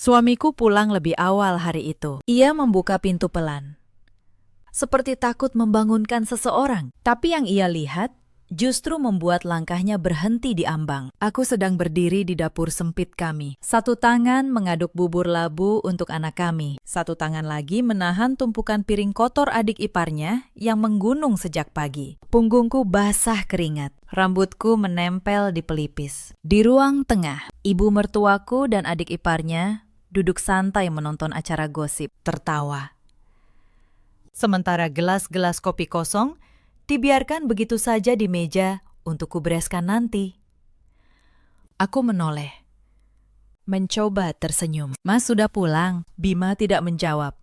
Suamiku pulang lebih awal hari itu. Ia membuka pintu pelan, seperti takut membangunkan seseorang. Tapi yang ia lihat justru membuat langkahnya berhenti di ambang. Aku sedang berdiri di dapur sempit kami. Satu tangan mengaduk bubur labu untuk anak kami. Satu tangan lagi menahan tumpukan piring kotor adik iparnya yang menggunung sejak pagi. Punggungku basah keringat. Rambutku menempel di pelipis. Di ruang tengah, ibu mertuaku dan adik iparnya duduk santai menonton acara gosip, tertawa. Sementara gelas-gelas kopi kosong dibiarkan begitu saja di meja untuk kubereskan nanti. Aku menoleh, mencoba tersenyum. Mas sudah pulang? Bima tidak menjawab.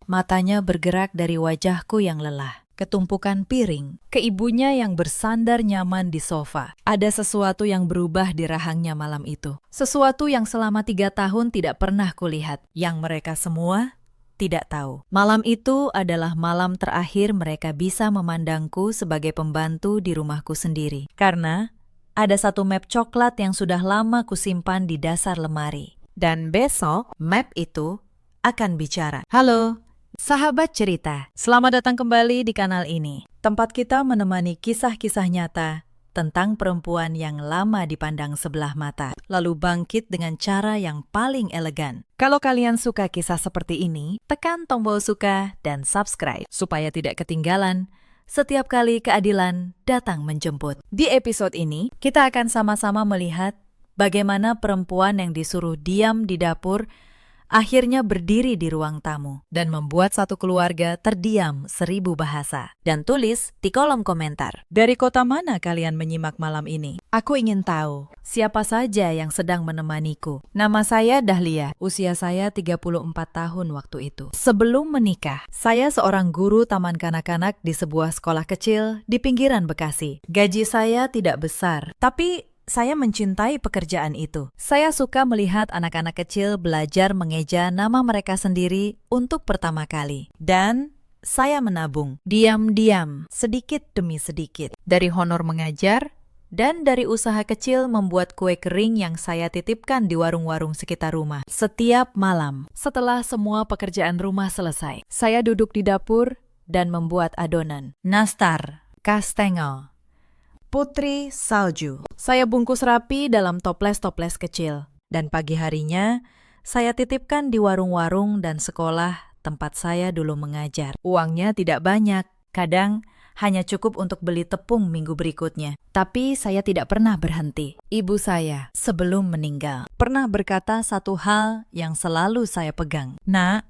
Matanya bergerak dari wajahku yang lelah, ke tumpukan piring, ke ibunya yang bersandar nyaman di sofa. Ada sesuatu yang berubah di rahangnya malam itu. Sesuatu yang selama 3 tahun tidak pernah kulihat, yang mereka semua tidak tahu. Malam itu adalah malam terakhir mereka bisa memandangku sebagai pembantu di rumahku sendiri. Karena ada satu map coklat yang sudah lama kusimpan di dasar lemari. Dan besok, map itu akan bicara. Halo, sahabat cerita. Selamat datang kembali di kanal ini. Tempat kita menemani kisah-kisah nyata tentang perempuan yang lama dipandang sebelah mata, lalu bangkit dengan cara yang paling elegan. Kalau kalian suka kisah seperti ini, tekan tombol suka dan subscribe supaya tidak ketinggalan setiap kali keadilan datang menjemput. Di episode ini, kita akan sama-sama melihat bagaimana perempuan yang disuruh diam di dapur akhirnya berdiri di ruang tamu dan membuat satu keluarga terdiam 1000 bahasa. Dan tulis di kolom komentar, dari kota mana kalian menyimak malam ini? Aku ingin tahu siapa saja yang sedang menemaniku. Nama saya Dahlia, usia saya 34 tahun waktu itu. Sebelum menikah, saya seorang guru taman kanak-kanak di sebuah sekolah kecil di pinggiran Bekasi. Gaji saya tidak besar, tapi saya mencintai pekerjaan itu. Saya suka melihat anak-anak kecil belajar mengeja nama mereka sendiri untuk pertama kali. Dan saya menabung, diam-diam, sedikit demi sedikit. Dari honor mengajar, dan dari usaha kecil membuat kue kering yang saya titipkan di warung-warung sekitar rumah. Setiap malam, setelah semua pekerjaan rumah selesai, saya duduk di dapur dan membuat adonan. Nastar, kastengel, putri salju. Saya bungkus rapi dalam toples-toples kecil. Dan pagi harinya, saya titipkan di warung-warung dan sekolah tempat saya dulu mengajar. Uangnya tidak banyak, kadang hanya cukup untuk beli tepung minggu berikutnya. Tapi saya tidak pernah berhenti. Ibu saya, sebelum meninggal, pernah berkata satu hal yang selalu saya pegang. Nak,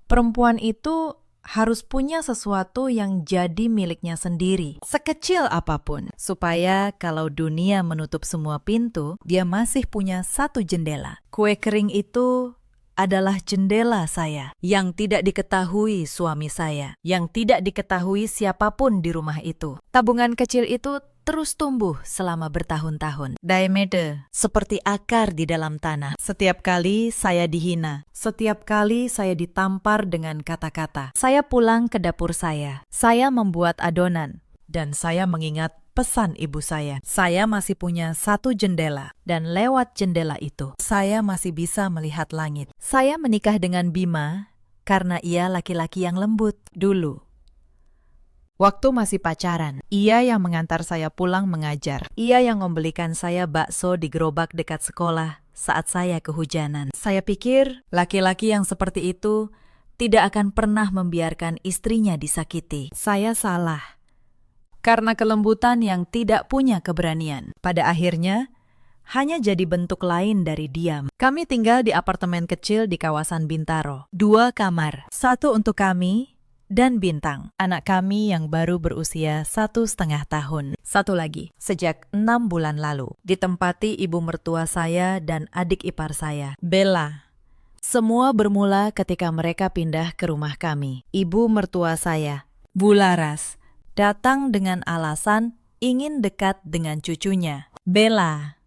perempuan itu harus punya sesuatu yang jadi miliknya sendiri, sekecil apapun, supaya kalau dunia menutup semua pintu, dia masih punya satu jendela. Kue kering itu adalah jendela saya, yang tidak diketahui suami saya, yang tidak diketahui siapapun di rumah itu. Tabungan kecil itu terus tumbuh selama bertahun-tahun. Daemede, seperti akar di dalam tanah. Setiap kali saya dihina, setiap kali saya ditampar dengan kata-kata. Saya pulang ke dapur saya membuat adonan, dan saya mengingat pesan ibu saya. Saya masih punya satu jendela, dan lewat jendela itu, saya masih bisa melihat langit. Saya menikah dengan Bima karena ia laki-laki yang lembut dulu. Waktu masih pacaran, ia yang mengantar saya pulang mengajar. Ia yang membelikan saya bakso di gerobak dekat sekolah saat saya kehujanan. Saya pikir laki-laki yang seperti itu tidak akan pernah membiarkan istrinya disakiti. Saya salah, karena kelembutan yang tidak punya keberanian. Pada akhirnya, hanya jadi bentuk lain dari diam. Kami tinggal di apartemen kecil di kawasan Bintaro. 2 kamar, satu untuk kami dan Bintang, anak kami yang baru berusia 1,5 tahun. Satu lagi, sejak 6 bulan lalu, ditempati ibu mertua saya dan adik ipar saya, Bella. Semua bermula ketika mereka pindah ke rumah kami. Ibu mertua saya, Bu Laras, datang dengan alasan ingin dekat dengan cucunya, Bella.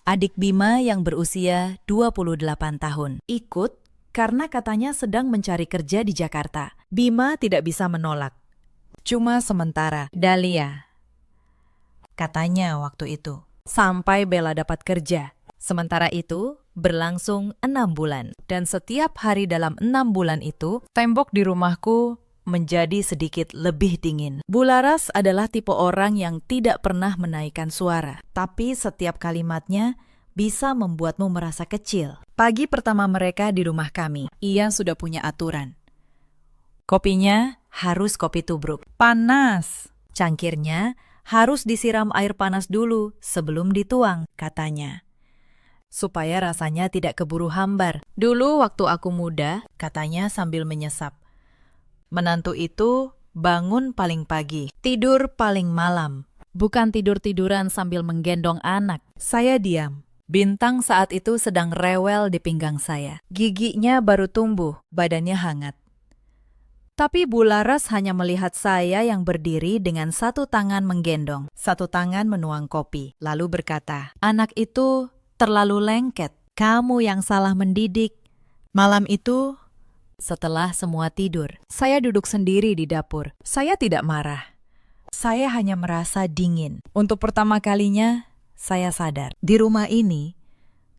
Adik Bima yang berusia 28 tahun, ikut karena katanya sedang mencari kerja di Jakarta. Bima tidak bisa menolak. Cuma sementara, Dahlia, katanya waktu itu, sampai Bella dapat kerja. Sementara itu, berlangsung 6 bulan. Dan setiap hari dalam 6 bulan itu, tembok di rumahku menjadi sedikit lebih dingin. Bularas adalah tipe orang yang tidak pernah menaikkan suara, tapi setiap kalimatnya bisa membuatmu merasa kecil. Pagi pertama mereka di rumah kami, ia sudah punya aturan. Kopinya harus kopi tubruk. Panas. Cangkirnya harus disiram air panas dulu sebelum dituang, katanya. Supaya rasanya tidak keburu hambar. Dulu waktu aku muda, katanya sambil menyesap. Menantu itu bangun paling pagi, tidur paling malam. Bukan tidur-tiduran sambil menggendong anak. Saya diam. Bintang saat itu sedang rewel di pinggang saya. Giginya baru tumbuh, badannya hangat. Tapi Bularas hanya melihat saya yang berdiri dengan satu tangan menggendong, satu tangan menuang kopi. Lalu berkata, "Anak itu terlalu lengket. Kamu yang salah mendidik." Malam itu, setelah semua tidur, saya duduk sendiri di dapur. Saya tidak marah. Saya hanya merasa dingin. Untuk pertama kalinya, saya sadar. Di rumah ini,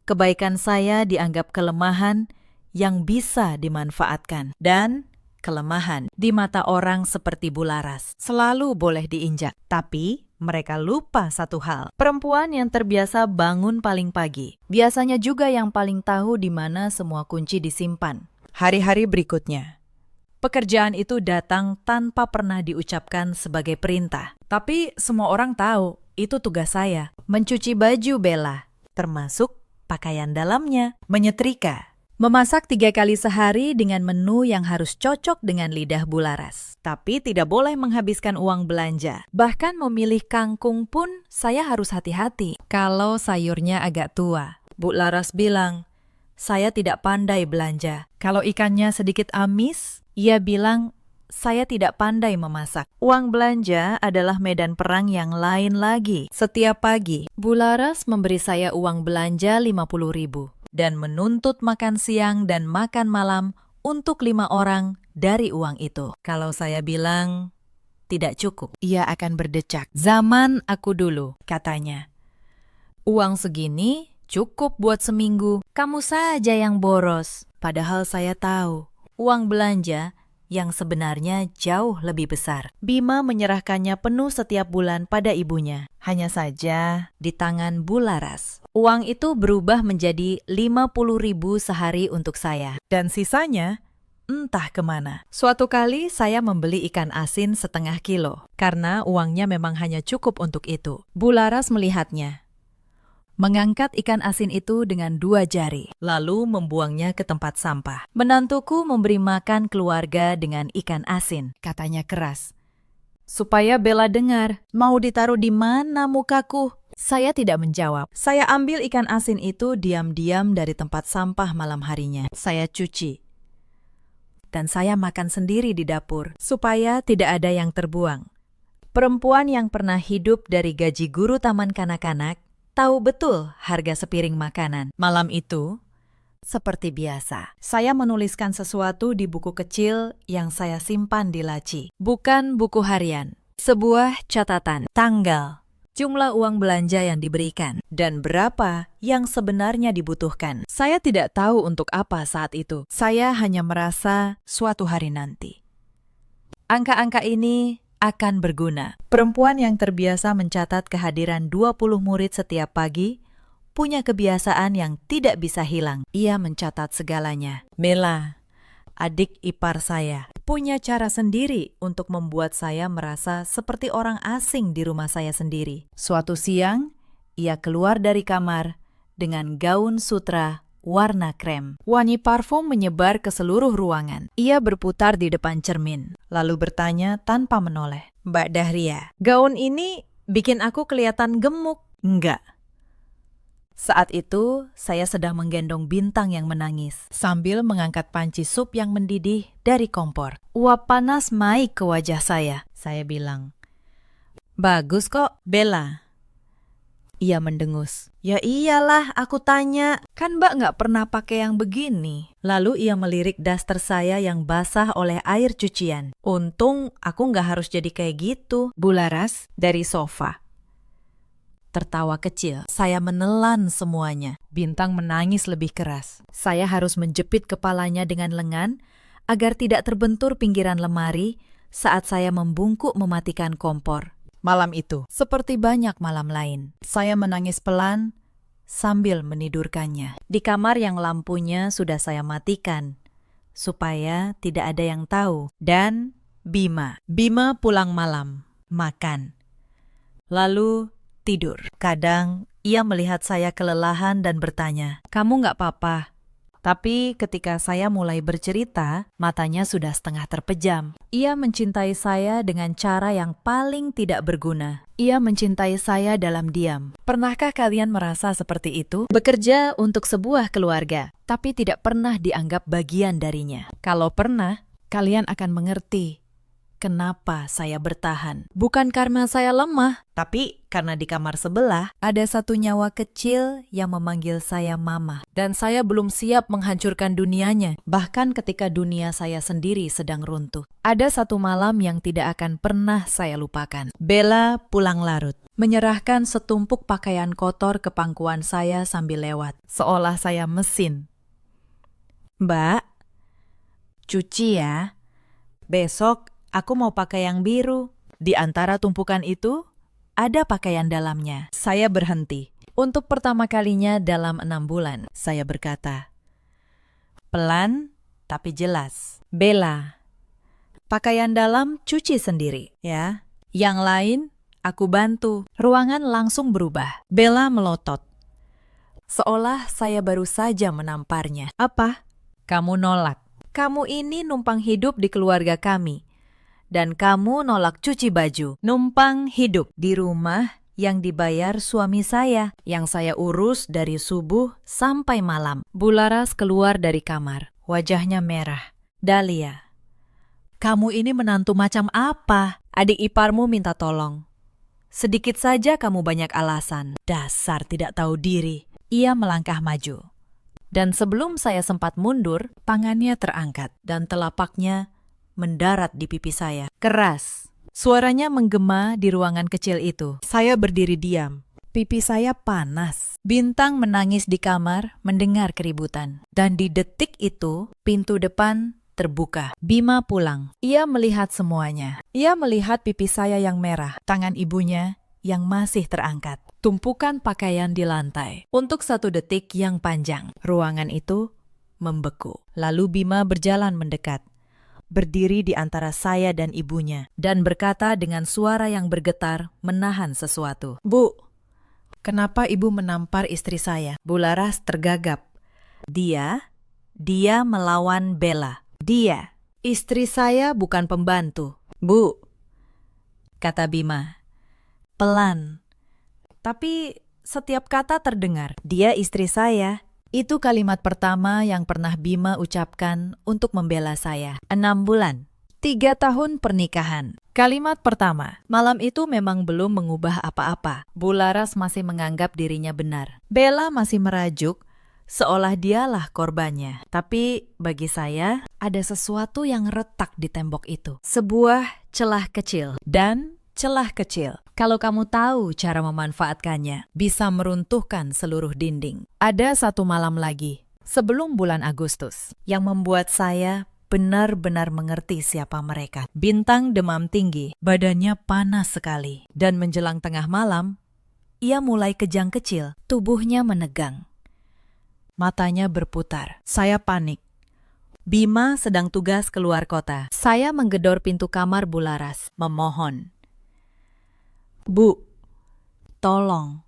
kebaikan saya dianggap kelemahan yang bisa dimanfaatkan. Dan kelemahan di mata orang seperti Bularas selalu boleh diinjak. Tapi mereka lupa satu hal. Perempuan yang terbiasa bangun paling pagi, biasanya juga yang paling tahu di mana semua kunci disimpan. Hari-hari berikutnya, pekerjaan itu datang tanpa pernah diucapkan sebagai perintah. Tapi semua orang tahu, itu tugas saya. Mencuci baju Bella, termasuk pakaian dalamnya, menyetrika, memasak 3 kali sehari dengan menu yang harus cocok dengan lidah Bularas. Tapi tidak boleh menghabiskan uang belanja. Bahkan memilih kangkung pun saya harus hati-hati. Kalau sayurnya agak tua, Bularas bilang, saya tidak pandai belanja. Kalau ikannya sedikit amis, ia bilang, saya tidak pandai memasak. Uang belanja adalah medan perang yang lain lagi. Setiap pagi, Bularas memberi saya uang belanja 50.000 dan menuntut makan siang dan makan malam untuk 5 orang dari uang itu. Kalau saya bilang tidak cukup, ia akan berdecak. Zaman aku dulu, katanya. Uang segini cukup buat seminggu, kamu saja yang boros. Padahal saya tahu, uang belanja yang sebenarnya jauh lebih besar. Bima menyerahkannya penuh setiap bulan pada ibunya. Hanya saja di tangan Bularas. Uang itu berubah menjadi 50.000 sehari untuk saya. Dan sisanya entah kemana. Suatu kali saya membeli ikan asin 0,5 kilo. Karena uangnya memang hanya cukup untuk itu. Bularas melihatnya. Mengangkat ikan asin itu dengan 2 jari, lalu membuangnya ke tempat sampah. Menantuku memberi makan keluarga dengan ikan asin, katanya keras. Supaya Bella dengar, mau ditaruh di mana mukaku? Saya tidak menjawab. Saya ambil ikan asin itu diam-diam dari tempat sampah malam harinya. Saya cuci. Dan saya makan sendiri di dapur, supaya tidak ada yang terbuang. Perempuan yang pernah hidup dari gaji guru taman kanak-kanak, tahu betul harga sepiring makanan. Malam itu, seperti biasa, saya menuliskan sesuatu di buku kecil yang saya simpan di laci. Bukan buku harian, sebuah catatan, tanggal, jumlah uang belanja yang diberikan, dan berapa yang sebenarnya dibutuhkan. Saya tidak tahu untuk apa saat itu. Saya hanya merasa suatu hari nanti angka-angka ini akan berguna. Perempuan yang terbiasa mencatat kehadiran 20 murid setiap pagi punya kebiasaan yang tidak bisa hilang. Ia mencatat segalanya. Mela, adik ipar saya, punya cara sendiri untuk membuat saya merasa seperti orang asing di rumah saya sendiri. Suatu siang, ia keluar dari kamar dengan gaun sutra warna krem. Wangi parfum menyebar ke seluruh ruangan. Ia berputar di depan cermin, lalu bertanya tanpa menoleh, "Mbak Dahria, gaun ini bikin aku kelihatan gemuk." "Enggak." Saat itu, saya sedang menggendong Bintang yang menangis, sambil mengangkat panci sup yang mendidih dari kompor. Uap panas naik ke wajah saya bilang, "Bagus kok, Bella." Ia mendengus. "Ya iyalah, aku tanya. Kan Mbak nggak pernah pakai yang begini." Lalu ia melirik daster saya yang basah oleh air cucian. "Untung aku nggak harus jadi kayak gitu." Bularas dari sofa. tertawa kecil. Saya menelan semuanya. Bintang menangis lebih keras. Saya harus menjepit kepalanya dengan lengan agar tidak terbentur pinggiran lemari saat saya membungkuk mematikan kompor. Malam itu, Seperti banyak malam lain, saya menangis pelan sambil menidurkannya. di kamar yang lampunya sudah saya matikan, supaya tidak ada yang tahu. Dan Bima pulang malam, makan, lalu tidur. Kadang ia melihat saya kelelahan dan bertanya, "Kamu nggak apa-apa?" Tapi ketika saya mulai bercerita, matanya sudah setengah terpejam. Ia mencintai saya dengan cara yang paling tidak berguna. Ia mencintai saya dalam diam. Pernahkah kalian merasa seperti itu? Bekerja untuk sebuah keluarga, tapi tidak pernah dianggap bagian darinya. Kalau pernah, kalian akan mengerti kenapa saya bertahan. Bukan karena saya lemah, tapi karena di kamar sebelah ada satu nyawa kecil yang memanggil saya mama. Dan saya belum siap menghancurkan dunianya, bahkan ketika dunia saya sendiri sedang runtuh. Ada satu malam yang tidak akan pernah saya lupakan. Bella pulang larut, menyerahkan setumpuk pakaian kotor ke pangkuan saya sambil lewat, seolah saya mesin. "Mbak, cuci ya. Besok aku mau pakai yang biru." Di antara tumpukan itu, ada pakaian dalamnya. Saya berhenti. Untuk pertama kalinya dalam 6 bulan, saya berkata, pelan tapi jelas, "Bella, pakaian dalam cuci sendiri, ya. Yang lain, aku bantu." Ruangan langsung berubah. Bella melotot, seolah saya baru saja menamparnya. "Apa? Kamu nolak. Kamu ini numpang hidup di keluarga kami. Dan kamu nolak cuci baju, numpang hidup di rumah yang dibayar suami saya, yang saya urus dari subuh sampai malam." Bularas keluar dari kamar, wajahnya merah. "Dahlia, kamu ini menantu macam apa? Adik iparmu minta tolong. Sedikit saja kamu banyak alasan. Dasar tidak tahu diri." Ia melangkah maju. Dan sebelum saya sempat mundur, tangannya terangkat dan telapaknya mendarat di pipi saya. Keras. Suaranya menggema di ruangan kecil itu. Saya berdiri diam. Pipi saya panas. Bintang menangis di kamar mendengar keributan. Dan di detik itu, pintu depan terbuka. Bima pulang. Ia melihat semuanya. Ia melihat pipi saya yang merah, tangan ibunya yang masih terangkat, tumpukan pakaian di lantai. Untuk 1 detik yang panjang, ruangan itu membeku. Lalu Bima berjalan mendekat, berdiri di antara saya dan ibunya, dan berkata dengan suara yang bergetar menahan sesuatu. "Bu, kenapa ibu menampar istri saya?" Bularas tergagap. Dia melawan Bella. Dia, istri saya bukan pembantu. "Bu," kata Bima, pelan. Tapi setiap kata terdengar. "Dia istri saya." Itu kalimat pertama yang pernah Bima ucapkan untuk membela saya. 6 bulan, 3 tahun pernikahan. Kalimat pertama. Malam itu memang belum mengubah apa-apa. Bularas masih menganggap dirinya benar. Bella masih merajuk, seolah dialah korbannya. Tapi bagi saya, ada sesuatu yang retak di tembok itu. Sebuah celah kecil. Dan celah kecil, kalau kamu tahu cara memanfaatkannya, bisa meruntuhkan seluruh dinding. Ada 1 malam lagi, sebelum bulan Agustus, yang membuat saya benar-benar mengerti siapa mereka. Bintang demam tinggi, badannya panas sekali. Dan menjelang tengah malam, ia mulai kejang kecil, tubuhnya menegang. Matanya berputar. Saya panik. Bima sedang tugas keluar kota. Saya menggedor pintu kamar Bularas, memohon, "Bu, tolong."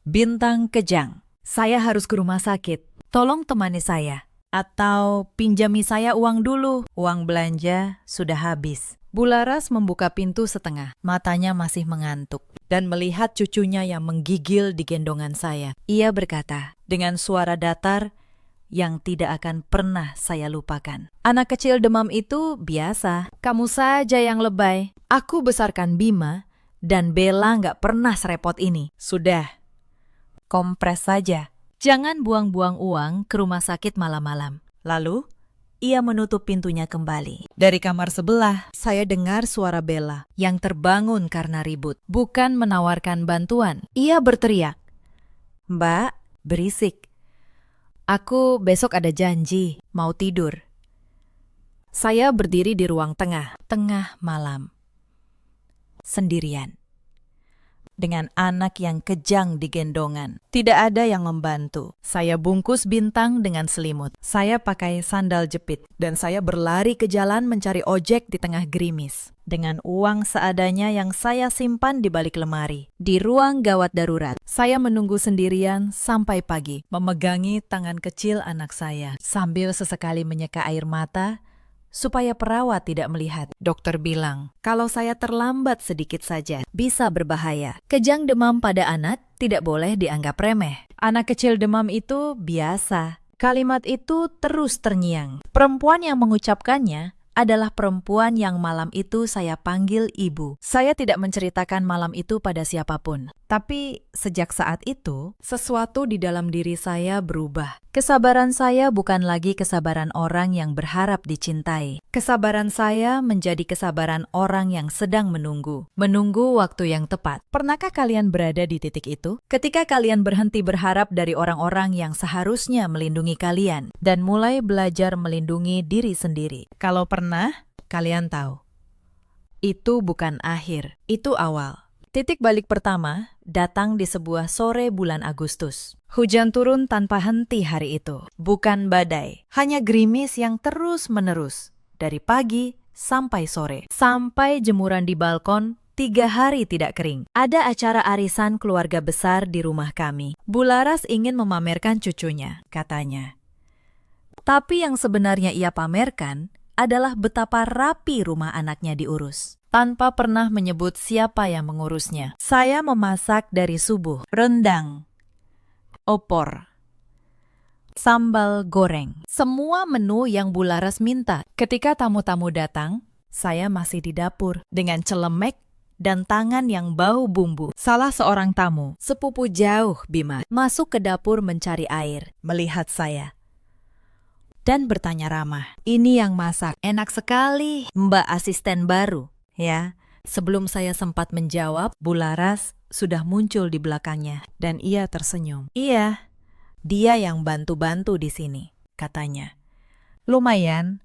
Bintang kejang. "Saya harus ke rumah sakit. Tolong temani saya. Atau pinjami saya uang dulu. Uang belanja sudah habis." Bularas membuka pintu setengah. Matanya masih mengantuk. Dan melihat cucunya yang menggigil di gendongan saya. Ia berkata dengan suara datar yang tidak akan pernah saya lupakan, "Anak kecil demam itu biasa. Kamu saja yang lebay. Aku besarkan Bima dan Bella nggak pernah serepot ini. Sudah, kompres saja. Jangan buang-buang uang ke rumah sakit malam-malam. Lalu, ia menutup pintunya kembali. Dari kamar sebelah, Saya dengar suara Bella yang terbangun karena ribut, bukan menawarkan bantuan. Ia berteriak, "Mbak, berisik. Aku besok ada janji, mau tidur." Saya berdiri di ruang tengah malam. Sendirian. Dengan anak yang kejang di gendongan. Tidak ada yang membantu. Saya bungkus Bintang dengan selimut. Saya pakai sandal jepit. Dan saya berlari ke jalan mencari ojek di tengah gerimis. Dengan uang seadanya yang saya simpan di balik lemari. Di ruang gawat darurat, saya menunggu sendirian sampai pagi. Memegangi tangan kecil anak saya. Sambil sesekali menyeka air mata, supaya perawat tidak melihat. Dokter bilang, kalau saya terlambat sedikit saja, bisa berbahaya. Kejang demam pada anak tidak boleh dianggap remeh. Anak kecil demam itu biasa. Kalimat itu terus terngiang. Perempuan yang mengucapkannya adalah perempuan yang malam itu saya panggil ibu. Saya tidak menceritakan malam itu pada siapapun. Tapi sejak saat itu, sesuatu di dalam diri saya berubah. Kesabaran saya bukan lagi kesabaran orang yang berharap dicintai. Kesabaran saya menjadi kesabaran orang yang sedang menunggu. Menunggu waktu yang tepat. Pernahkah kalian berada di titik itu? Ketika kalian berhenti berharap dari orang-orang yang seharusnya melindungi kalian dan mulai belajar melindungi diri sendiri. Kalau pernah, kalian tahu. Itu bukan akhir, itu awal. Titik balik pertama datang di sebuah sore bulan Agustus. Hujan turun tanpa henti hari itu. Bukan badai, hanya gerimis yang terus-menerus. Dari pagi sampai sore. Sampai jemuran di balkon 3 hari tidak kering. Ada acara arisan keluarga besar di rumah kami. Bu Laras ingin memamerkan cucunya, katanya. Tapi yang sebenarnya ia pamerkan adalah betapa rapi rumah anaknya diurus. Tanpa pernah menyebut siapa yang mengurusnya. Saya memasak dari subuh. Rendang, opor, sambal goreng. Semua menu yang Bu Laras minta. Ketika tamu-tamu datang, saya masih di dapur dengan celemek dan tangan yang bau bumbu. Salah seorang tamu, sepupu jauh Bima, masuk ke dapur mencari air, melihat saya. Dan bertanya ramah, "Ini yang masak, enak sekali, Mbak asisten baru." Ya, sebelum saya sempat menjawab, Bu Laras sudah muncul di belakangnya dan ia tersenyum. "Iya, dia yang bantu-bantu di sini," katanya. "Lumayan,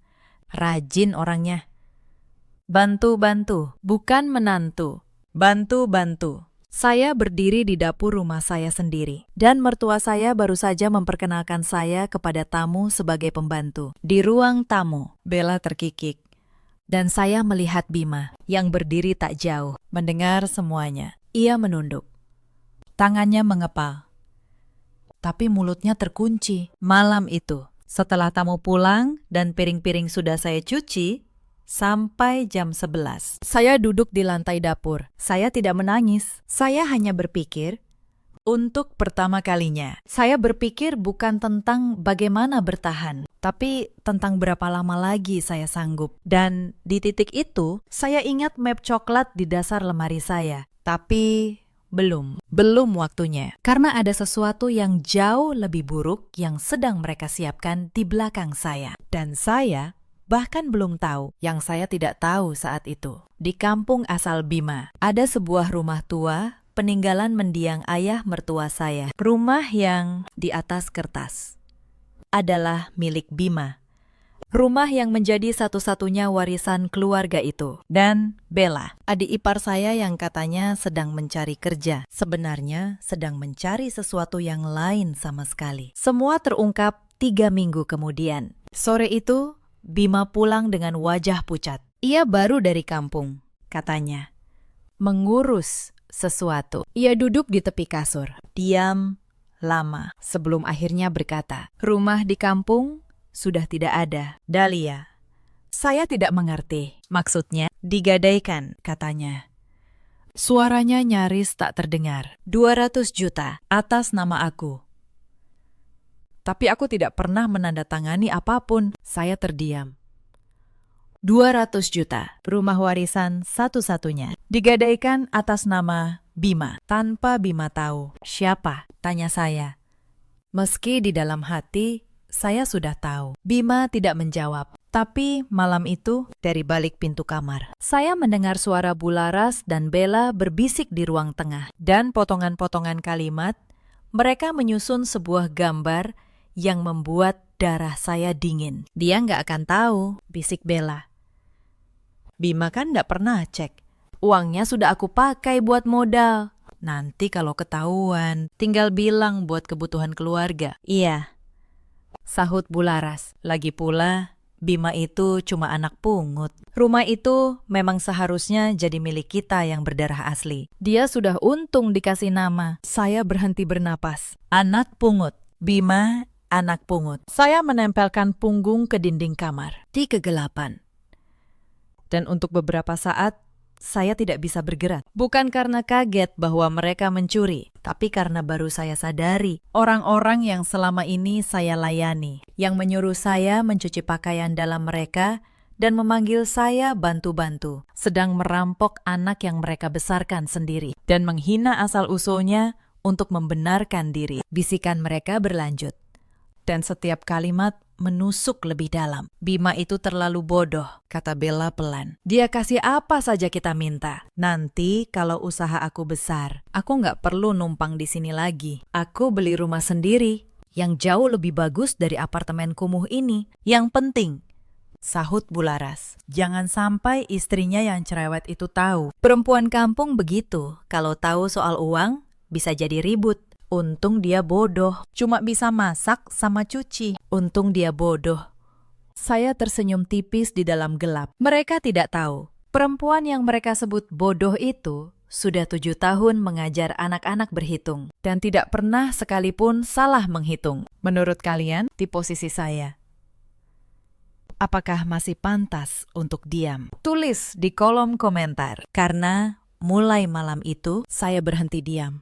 rajin orangnya. Bantu-bantu, bukan menantu. Bantu-bantu." Saya berdiri di dapur rumah saya sendiri, dan mertua saya baru saja memperkenalkan saya kepada tamu sebagai pembantu. Di ruang tamu, Bella terkikik, dan saya melihat Bima yang berdiri tak jauh, mendengar semuanya. Ia menunduk. Tangannya mengepal, tapi mulutnya terkunci. Malam itu, setelah tamu pulang dan piring-piring sudah saya cuci, sampai jam 11. Saya duduk di lantai dapur. Saya tidak menangis. Saya hanya berpikir, untuk pertama kalinya, saya berpikir bukan tentang bagaimana bertahan, tapi tentang berapa lama lagi saya sanggup. Dan di titik itu, saya ingat map coklat di dasar lemari saya. Tapi belum waktunya. Karena ada sesuatu yang jauh lebih buruk yang sedang mereka siapkan di belakang saya. Dan saya bahkan belum tahu yang saya tidak tahu saat itu. Di kampung asal Bima, ada sebuah rumah tua peninggalan mendiang ayah mertua saya. Rumah yang di atas kertas adalah milik Bima. Rumah yang menjadi satu-satunya warisan keluarga itu. Dan Bella, adik ipar saya yang katanya sedang mencari kerja, sebenarnya sedang mencari sesuatu yang lain sama sekali. Semua terungkap 3 minggu kemudian. Sore itu, Bima pulang dengan wajah pucat. Ia baru dari kampung, katanya, mengurus sesuatu. Ia duduk di tepi kasur, diam lama, sebelum akhirnya berkata, "Rumah di kampung sudah tidak ada, Dahlia." Saya tidak mengerti. Maksudnya, digadaikan, katanya. Suaranya nyaris tak terdengar. 200 juta atas nama aku. Tapi aku tidak pernah menandatangani apapun. Saya terdiam. 200 juta, rumah warisan satu-satunya, digadaikan atas nama Bima. Tanpa Bima tahu. Siapa? Tanya saya. Meski di dalam hati, Saya sudah tahu. Bima tidak menjawab. Tapi malam itu, dari balik pintu kamar, Saya mendengar suara Bularas dan Bella berbisik di ruang tengah. dan potongan-potongan kalimat, Mereka menyusun sebuah gambar yang membuat darah saya dingin. dia nggak akan tahu, bisik Bella. Bima kan nggak pernah cek. Uangnya sudah aku pakai buat modal. Nanti kalau ketahuan, tinggal bilang buat kebutuhan keluarga. Iya, sahut Bularas. Lagi pula, Bima itu cuma anak pungut. Rumah itu memang seharusnya jadi milik kita yang berdarah asli. Dia sudah untung dikasih nama. Saya berhenti bernapas. Anak pungut. Bima, anak pungut. Saya menempelkan punggung ke dinding kamar. Di kegelapan. Dan untuk beberapa saat, saya tidak bisa bergerak. Bukan karena kaget bahwa mereka mencuri, tapi karena baru saya sadari Orang-orang yang selama ini saya layani, yang menyuruh saya mencuci pakaian dalam mereka dan memanggil saya bantu-bantu, sedang merampok anak yang mereka besarkan sendiri dan menghina asal-usulnya untuk membenarkan diri. bisikan mereka berlanjut. Dan setiap kalimat menusuk lebih dalam. Bima itu terlalu bodoh, kata Bella pelan. Dia kasih apa saja kita minta. Nanti kalau usaha aku besar, Aku nggak perlu numpang di sini lagi. Aku beli rumah sendiri yang jauh lebih bagus dari apartemen kumuh ini. yang penting, sahut Bularas, jangan sampai istrinya yang cerewet itu tahu. Perempuan kampung begitu, kalau tahu soal uang bisa jadi ribut. Untung dia bodoh. Cuma bisa masak sama cuci. Untung dia bodoh. Saya tersenyum tipis di dalam gelap. Mereka tidak tahu. Perempuan yang mereka sebut bodoh itu sudah 7 tahun mengajar anak-anak berhitung dan tidak pernah sekalipun salah menghitung. Menurut kalian, di posisi saya, apakah masih pantas untuk diam? Tulis di kolom komentar. Karena mulai malam itu saya berhenti diam.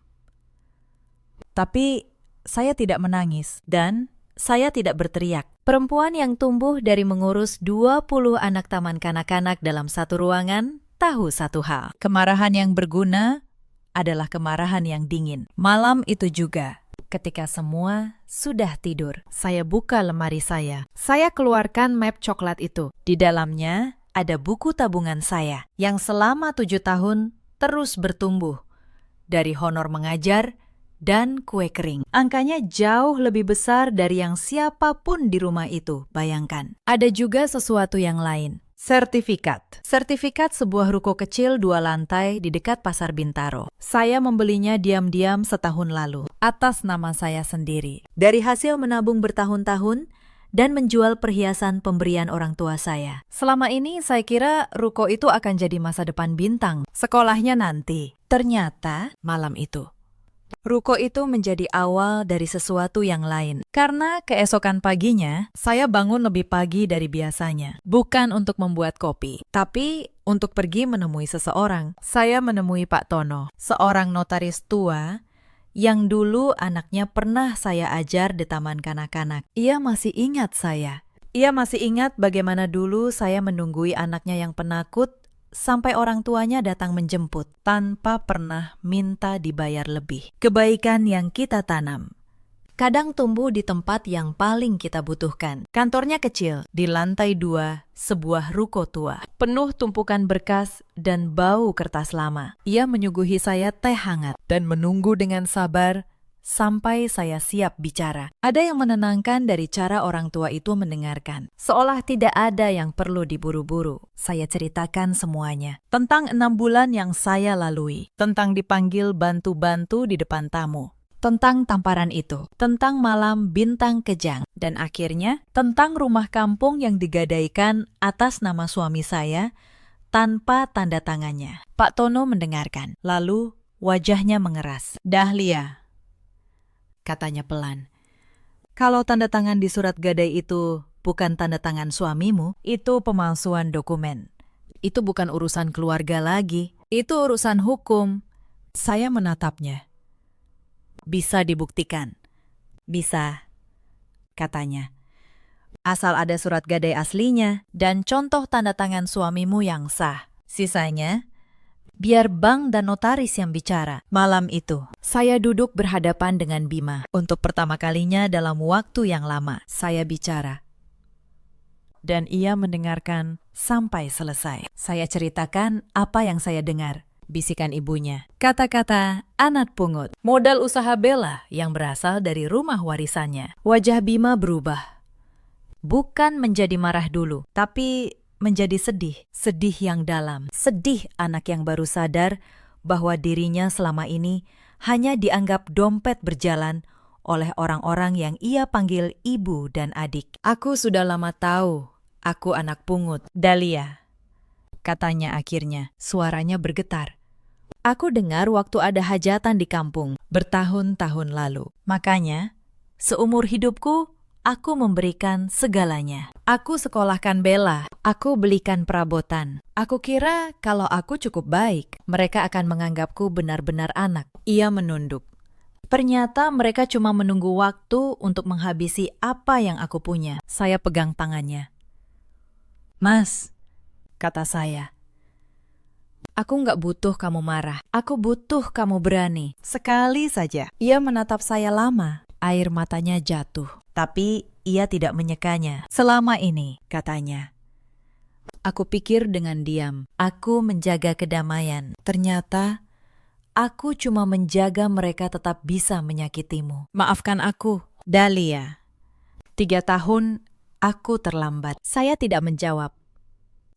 Tapi saya tidak menangis. Dan saya tidak berteriak. Perempuan yang tumbuh dari mengurus 20 anak taman kanak-kanak dalam satu ruangan tahu satu hal. Kemarahan yang berguna adalah kemarahan yang dingin. Malam itu juga, ketika semua sudah tidur, saya buka lemari saya. Saya keluarkan map coklat itu. Di dalamnya ada buku tabungan saya yang selama 7 tahun terus bertumbuh. Dari honor mengajar dan kue kering. Angkanya jauh lebih besar dari yang siapapun di rumah itu, bayangkan. Ada juga sesuatu yang lain. Sertifikat. Sertifikat sebuah ruko kecil 2 lantai di dekat Pasar Bintaro. Saya membelinya diam-diam setahun lalu, atas nama saya sendiri. Dari hasil menabung bertahun-tahun dan menjual perhiasan pemberian orang tua saya. Selama ini saya kira ruko itu akan jadi masa depan Bintang, sekolahnya nanti. Ternyata malam itu, ruko itu menjadi awal dari sesuatu yang lain. Karena keesokan paginya, saya bangun lebih pagi dari biasanya. Bukan untuk membuat kopi, tapi untuk pergi menemui seseorang. Saya menemui Pak Tono, seorang notaris tua yang dulu anaknya pernah saya ajar di taman kanak-kanak. Ia masih ingat saya. Ia masih ingat bagaimana dulu saya menunggui anaknya yang penakut sampai orang tuanya datang menjemput tanpa pernah minta dibayar lebih. Kebaikan yang kita tanam kadang tumbuh di tempat yang paling kita butuhkan. Kantornya kecil, di lantai 2, sebuah ruko tua, penuh tumpukan berkas dan bau kertas lama. Ia menyuguhi saya teh hangat dan menunggu dengan sabar sampai saya siap bicara. Ada yang menenangkan dari cara orang tua itu mendengarkan. Seolah tidak ada yang perlu diburu-buru. Saya ceritakan semuanya. Tentang 6 bulan yang saya lalui. Tentang dipanggil bantu-bantu di depan tamu. Tentang tamparan itu. Tentang malam bintang kejang. Dan akhirnya, tentang rumah kampung yang digadaikan atas nama suami saya tanpa tanda tangannya. Pak Tono mendengarkan. Lalu wajahnya mengeras. Dahlia, Katanya pelan. Kalau tanda tangan di surat gadai itu bukan tanda tangan suamimu, itu pemalsuan dokumen. Itu bukan urusan keluarga lagi. Itu urusan hukum. Saya menatapnya. Bisa dibuktikan. Bisa, katanya. Asal ada surat gadai aslinya dan contoh tanda tangan suamimu yang sah. Sisanya, Biar bank dan notaris yang bicara. Malam itu, saya duduk berhadapan dengan Bima. Untuk pertama kalinya dalam waktu yang lama, saya bicara. Dan ia mendengarkan sampai selesai. Saya ceritakan apa yang saya dengar. Bisikan ibunya. Kata-kata anak pungut. Modal usaha Bella yang berasal dari rumah warisannya. Wajah Bima berubah. Bukan menjadi marah dulu, tapi menjadi sedih. Sedih yang dalam. Sedih anak yang baru sadar bahwa dirinya selama ini hanya dianggap dompet berjalan oleh orang-orang yang ia panggil ibu dan adik. Aku sudah lama tahu, aku anak pungut. Dahlia, katanya akhirnya, suaranya bergetar. Aku dengar waktu ada hajatan di kampung, bertahun-tahun lalu. Makanya, seumur hidupku, aku memberikan segalanya. Aku sekolahkan Bella, aku belikan perabotan. Aku kira kalau aku cukup baik, mereka akan menganggapku benar-benar anak. Ia menunduk. Ternyata mereka cuma menunggu waktu untuk menghabisi apa yang aku punya. Saya pegang tangannya. Mas, kata saya. Aku nggak butuh kamu marah. Aku butuh kamu berani. Sekali saja. Ia menatap saya lama. Air matanya jatuh. Tapi ia tidak menyekanya. Selama ini, katanya. Aku pikir dengan diam. Aku menjaga kedamaian. Ternyata, aku cuma menjaga mereka tetap bisa menyakitimu. Maafkan aku, Dahlia. 3 tahun, aku terlambat. Saya tidak menjawab.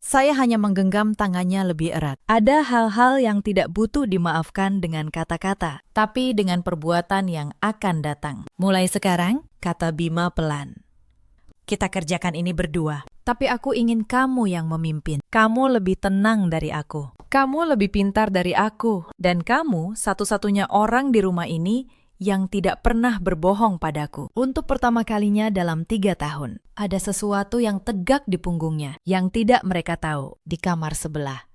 Saya hanya menggenggam tangannya lebih erat. Ada hal-hal yang tidak butuh dimaafkan dengan kata-kata, tapi dengan perbuatan yang akan datang. Mulai sekarang, kata Bima pelan. Kita kerjakan ini berdua. Tapi aku ingin kamu yang memimpin. Kamu lebih tenang dari aku. Kamu lebih pintar dari aku. Dan kamu satu-satunya orang di rumah ini yang tidak pernah berbohong padaku. Untuk pertama kalinya dalam 3 tahun, ada sesuatu yang tegak di punggungnya, yang tidak mereka tahu, di kamar sebelah.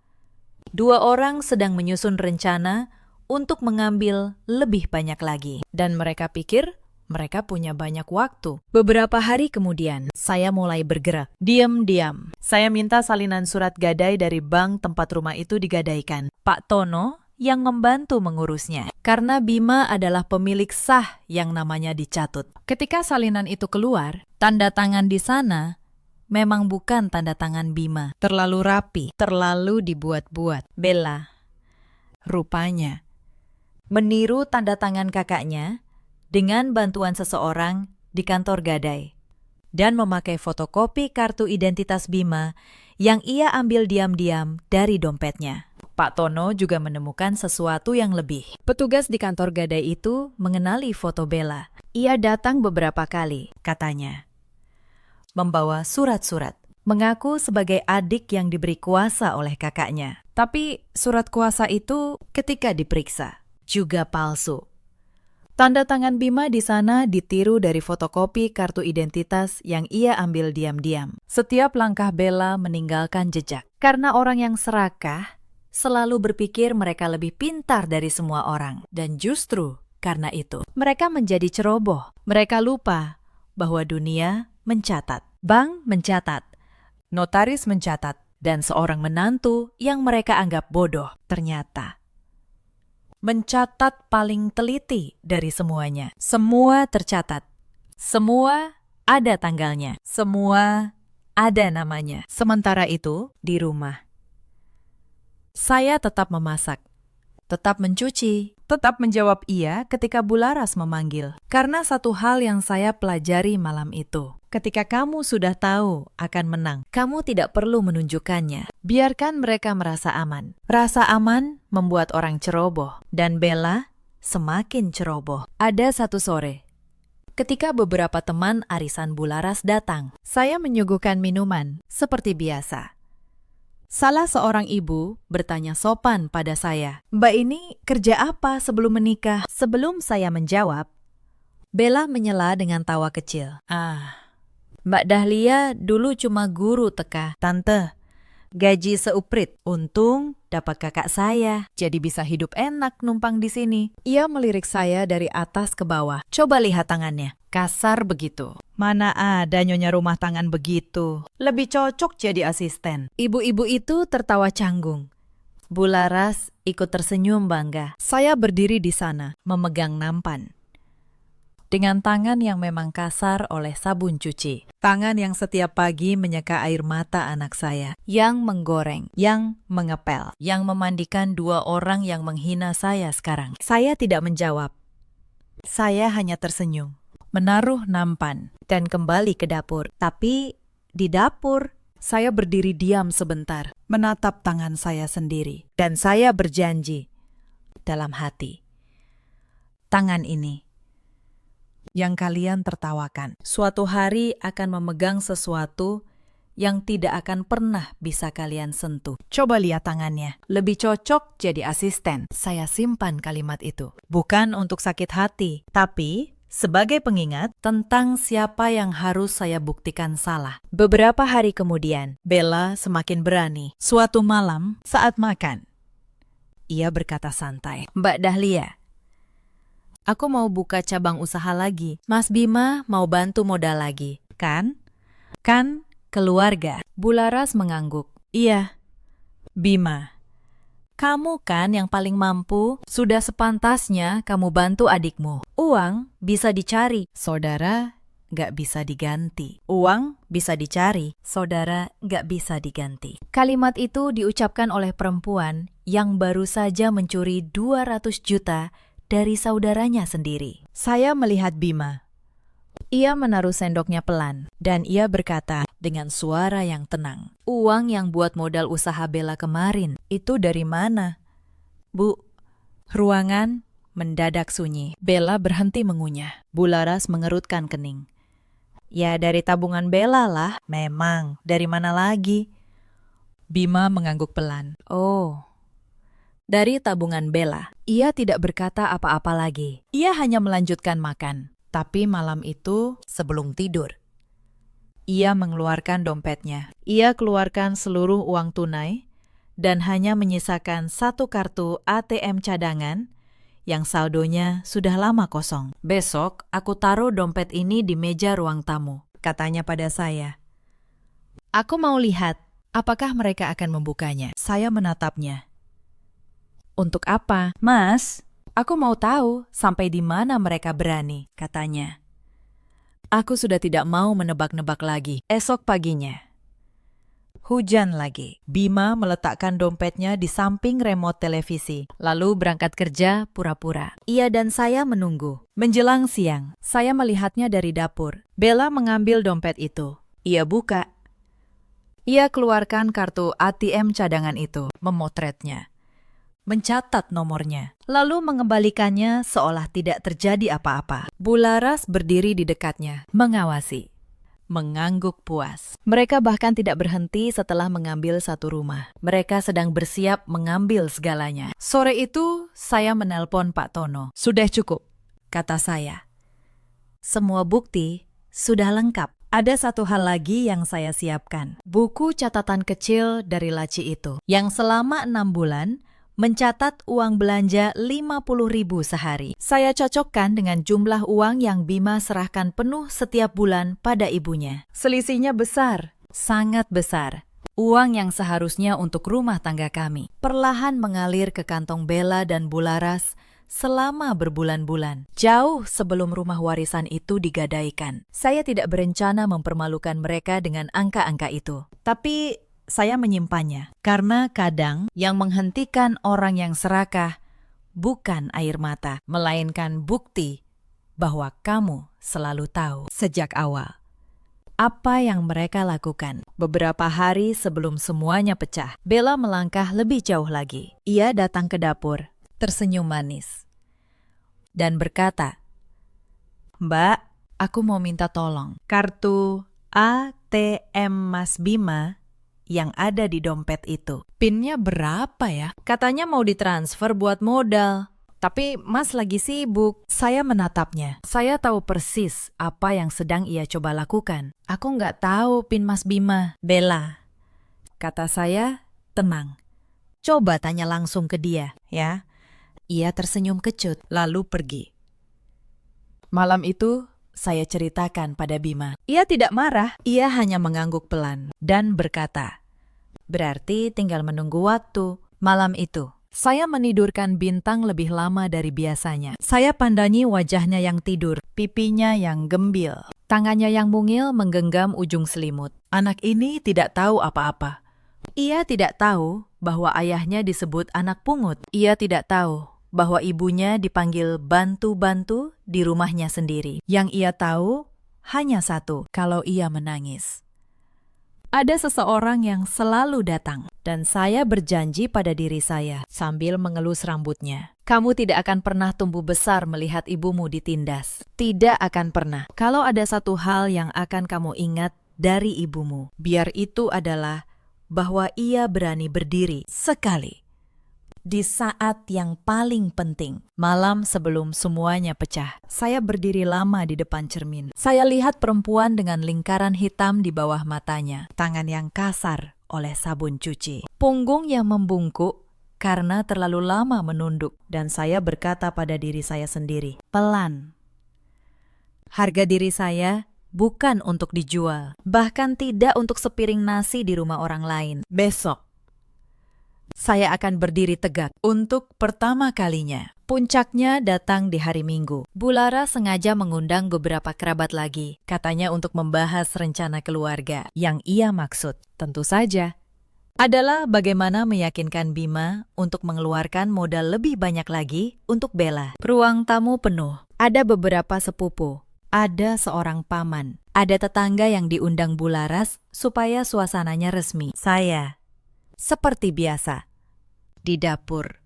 2 orang sedang menyusun rencana untuk mengambil lebih banyak lagi. Dan mereka pikir mereka punya banyak waktu. Beberapa hari kemudian, saya mulai bergerak. Diam-diam. Saya minta salinan surat gadai dari bank tempat rumah itu digadaikan. Pak Tono yang membantu mengurusnya. Karena Bima adalah pemilik sah yang namanya dicatut. Ketika salinan itu keluar, tanda tangan di sana memang bukan tanda tangan Bima. Terlalu rapi, terlalu dibuat-buat. Bella, rupanya, meniru tanda tangan kakaknya dengan bantuan seseorang di kantor gadai. Dan memakai fotokopi kartu identitas Bima yang ia ambil diam-diam dari dompetnya. Pak Tono juga menemukan sesuatu yang lebih. Petugas di kantor gadai itu mengenali foto Bella. Ia datang beberapa kali, katanya. Membawa surat-surat. Mengaku sebagai adik yang diberi kuasa oleh kakaknya. Tapi surat kuasa itu ketika diperiksa juga palsu. Tanda tangan Bima di sana ditiru dari fotokopi kartu identitas yang ia ambil diam-diam. Setiap langkah Bella meninggalkan jejak. Karena orang yang serakah selalu berpikir mereka lebih pintar dari semua orang. Dan justru karena itu, mereka menjadi ceroboh. Mereka lupa bahwa dunia mencatat. Bank mencatat. Notaris mencatat. Dan seorang menantu yang mereka anggap bodoh ternyata mencatat paling teliti dari semuanya. Semua tercatat. Semua ada tanggalnya. Semua ada namanya. Sementara itu, di rumah, saya tetap memasak, tetap mencuci, tetap menjawab iya ketika Bu Laras memanggil. Karena satu hal yang saya pelajari malam itu. Ketika kamu sudah tahu akan menang, kamu tidak perlu menunjukkannya. Biarkan mereka merasa aman. Rasa aman membuat orang ceroboh. Dan Bella semakin ceroboh. Ada satu sore, ketika beberapa teman arisan Bu Laras datang, saya menyuguhkan minuman seperti biasa. Salah seorang ibu bertanya sopan pada saya, "Mbak ini kerja apa sebelum menikah?" Sebelum saya menjawab, Bella menyela dengan tawa kecil. Mbak Dahlia dulu cuma guru TK. Tante, gaji seuprit. Untung dapat kakak saya, jadi bisa hidup enak numpang di sini. Ia melirik saya dari atas ke bawah. Coba lihat tangannya. Kasar begitu. Mana ada nyonya rumah tangan begitu. Lebih cocok jadi asisten. Ibu-ibu itu tertawa canggung. Bularas ikut tersenyum bangga. Saya berdiri di sana, memegang nampan. Dengan tangan yang memang kasar oleh sabun cuci. Tangan yang setiap pagi menyeka air mata anak saya. Yang menggoreng, Yang mengepel. yang memandikan 2 orang yang menghina saya sekarang. Saya tidak menjawab. Saya hanya tersenyum. Menaruh nampan. Dan kembali ke dapur. Tapi di dapur, saya berdiri diam sebentar, menatap tangan saya sendiri. Dan saya berjanji dalam hati. Tangan ini yang kalian tertawakan, Suatu hari akan memegang sesuatu yang tidak akan pernah bisa kalian sentuh. coba lihat tangannya. Lebih cocok jadi asisten. Saya simpan kalimat itu. Bukan untuk sakit hati, tapi sebagai pengingat. Tentang siapa yang harus saya buktikan salah. Beberapa hari kemudian, Bella semakin berani. Suatu malam saat makan, ia berkata santai. Mbak Dahlia, aku mau buka cabang usaha lagi. Mas Bima mau bantu modal lagi. Kan? Kan keluarga. Bularas mengangguk. Iya, Bima. Kamu kan yang paling mampu. Sudah sepantasnya kamu bantu adikmu. Uang bisa dicari. Saudara nggak bisa diganti. Uang Bisa dicari. Saudara nggak bisa diganti. Kalimat itu diucapkan oleh perempuan yang baru saja mencuri 200 juta dari saudaranya sendiri. Saya melihat Bima. Ia menaruh sendoknya pelan. Dan ia berkata dengan suara yang tenang. Uang yang buat modal usaha Bella kemarin. Itu dari mana? Bu, Ruangan mendadak sunyi. Bella berhenti mengunyah. Bularas mengerutkan kening. ya dari tabungan Bella lah. Memang, dari mana lagi? Bima mengangguk pelan. Oh, dari tabungan Bella. Ia tidak berkata apa-apa lagi. Ia hanya melanjutkan makan. Tapi malam itu, sebelum tidur, ia mengeluarkan dompetnya. Ia keluarkan seluruh uang tunai dan hanya menyisakan 1 kartu ATM cadangan yang saldonya sudah lama kosong. Besok aku taruh dompet ini di meja ruang tamu. Katanya pada saya. Aku mau lihat apakah mereka akan membukanya. Saya menatapnya. Untuk apa? Mas, aku mau tahu sampai di mana mereka berani, katanya. Aku sudah tidak mau menebak-nebak lagi. Esok paginya. Hujan lagi. Bima meletakkan dompetnya di samping remote televisi, lalu berangkat kerja pura-pura. Ia dan saya menunggu. Menjelang siang, saya melihatnya dari dapur. Bella mengambil dompet itu. Ia buka. Ia keluarkan kartu ATM cadangan itu, memotretnya, mencatat nomornya, lalu mengembalikannya seolah tidak terjadi apa-apa. Bularas berdiri di dekatnya, mengawasi. Mengangguk puas. Mereka bahkan tidak berhenti setelah mengambil satu rumah. Mereka sedang bersiap mengambil segalanya. Sore itu, saya menelpon Pak Tono. Sudah cukup, kata saya. Semua bukti sudah lengkap. Ada satu hal lagi yang saya siapkan. Buku catatan kecil dari laci itu. Yang selama 6 bulan, mencatat uang belanja 50.000 sehari. Saya cocokkan dengan jumlah uang yang Bima serahkan penuh setiap bulan pada ibunya. Selisihnya besar, sangat besar. Uang yang seharusnya untuk rumah tangga kami perlahan mengalir ke kantong Bella dan Bularas selama berbulan-bulan, jauh sebelum rumah warisan itu digadaikan. Saya tidak berencana mempermalukan mereka dengan angka-angka itu. Tapi saya menyimpannya, karena kadang yang menghentikan orang yang serakah bukan air mata, melainkan bukti bahwa kamu selalu tahu sejak awal apa yang mereka lakukan. Beberapa hari sebelum semuanya pecah, Bella melangkah lebih jauh lagi. Ia datang ke dapur, tersenyum manis, dan berkata, "Mbak, aku mau minta tolong. Kartu ATM Mas Bima yang ada di dompet itu. PIN-nya berapa ya? Katanya mau ditransfer buat modal. Tapi Mas lagi sibuk." Saya menatapnya. Saya tahu persis apa yang sedang ia coba lakukan. "Aku nggak tahu PIN Mas Bima." "Bella," kata saya, "tenang. Coba tanya langsung ke dia, ya." Ia tersenyum kecut, lalu pergi. Malam itu, saya ceritakan pada Bima. Ia tidak marah, ia hanya mengangguk pelan dan berkata, "Berarti tinggal menunggu waktu. Malam itu, saya menidurkan bintang lebih lama dari biasanya. Saya pandangi wajahnya yang tidur, pipinya yang gembil, tangannya yang mungil menggenggam ujung selimut. Anak ini tidak tahu apa-apa. Ia tidak tahu bahwa ayahnya disebut anak pungut. Ia tidak tahu bahwa ibunya dipanggil bantu-bantu di rumahnya sendiri. Yang ia tahu hanya satu, kalau ia menangis. Ada seseorang yang selalu datang, dan saya berjanji pada diri saya sambil mengelus rambutnya. Kamu tidak akan pernah tumbuh besar melihat ibumu ditindas. Tidak akan pernah. Kalau ada satu hal yang akan kamu ingat dari ibumu, biar itu adalah bahwa ia berani berdiri sekali di saat yang paling penting, malam sebelum semuanya pecah. Saya berdiri lama di depan cermin. Saya lihat perempuan dengan lingkaran hitam di bawah matanya, tangan yang kasar oleh sabun cuci, punggung yang membungkuk karena terlalu lama menunduk, dan saya berkata pada diri saya sendiri, pelan. Harga diri saya bukan untuk dijual, bahkan tidak untuk sepiring nasi di rumah orang lain. Besok, saya akan berdiri tegak untuk pertama kalinya. Puncaknya datang di hari Minggu. Bulara sengaja mengundang beberapa kerabat lagi, katanya untuk membahas rencana keluarga. Yang ia maksud, tentu saja, adalah bagaimana meyakinkan Bima untuk mengeluarkan modal lebih banyak lagi untuk Bella. Ruang tamu penuh. Ada beberapa sepupu, ada seorang paman, ada tetangga yang diundang Bularas supaya suasananya resmi. Saya, seperti biasa, di dapur,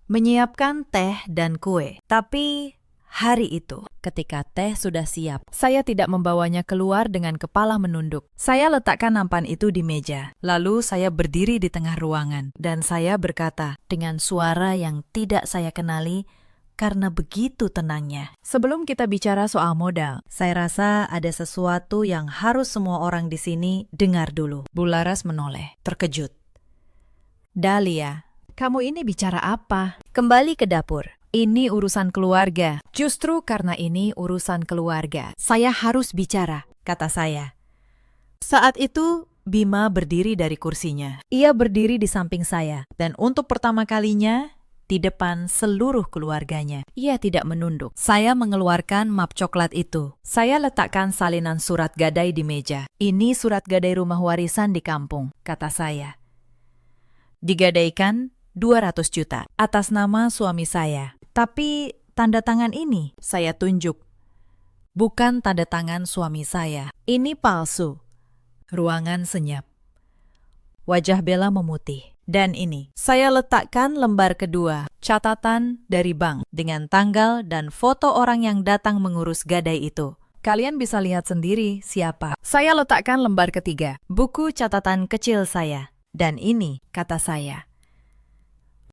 menyiapkan teh dan kue. Tapi hari itu, ketika teh sudah siap, saya tidak membawanya keluar dengan kepala menunduk. Saya letakkan nampan itu di meja. Lalu saya berdiri di tengah ruangan, dan saya berkata dengan suara yang tidak saya kenali karena begitu tenangnya. Sebelum kita bicara soal modal, saya rasa ada sesuatu yang harus semua orang di sini dengar dulu. Bularas menoleh, terkejut. Dahlia, kamu ini bicara apa? Kembali ke dapur. Ini urusan keluarga. Justru karena ini urusan keluarga, saya harus bicara, kata saya. Saat itu, Bima berdiri dari kursinya. Ia berdiri di samping saya, dan untuk pertama kalinya, di depan seluruh keluarganya. Ia tidak menunduk. Saya mengeluarkan map coklat itu. Saya letakkan salinan surat gadai di meja. Ini surat gadai rumah warisan di kampung, kata saya. Digadaikan 200 juta atas nama suami saya. Tapi tanda tangan ini saya tunjuk. Bukan tanda tangan suami saya. Ini palsu. Ruangan senyap. Wajah Bella memutih. Dan ini, saya letakkan lembar kedua, catatan dari bank dengan tanggal dan foto orang yang datang mengurus gadai itu. Kalian bisa lihat sendiri siapa. Saya letakkan lembar ketiga, buku catatan kecil saya. Dan ini, kata saya,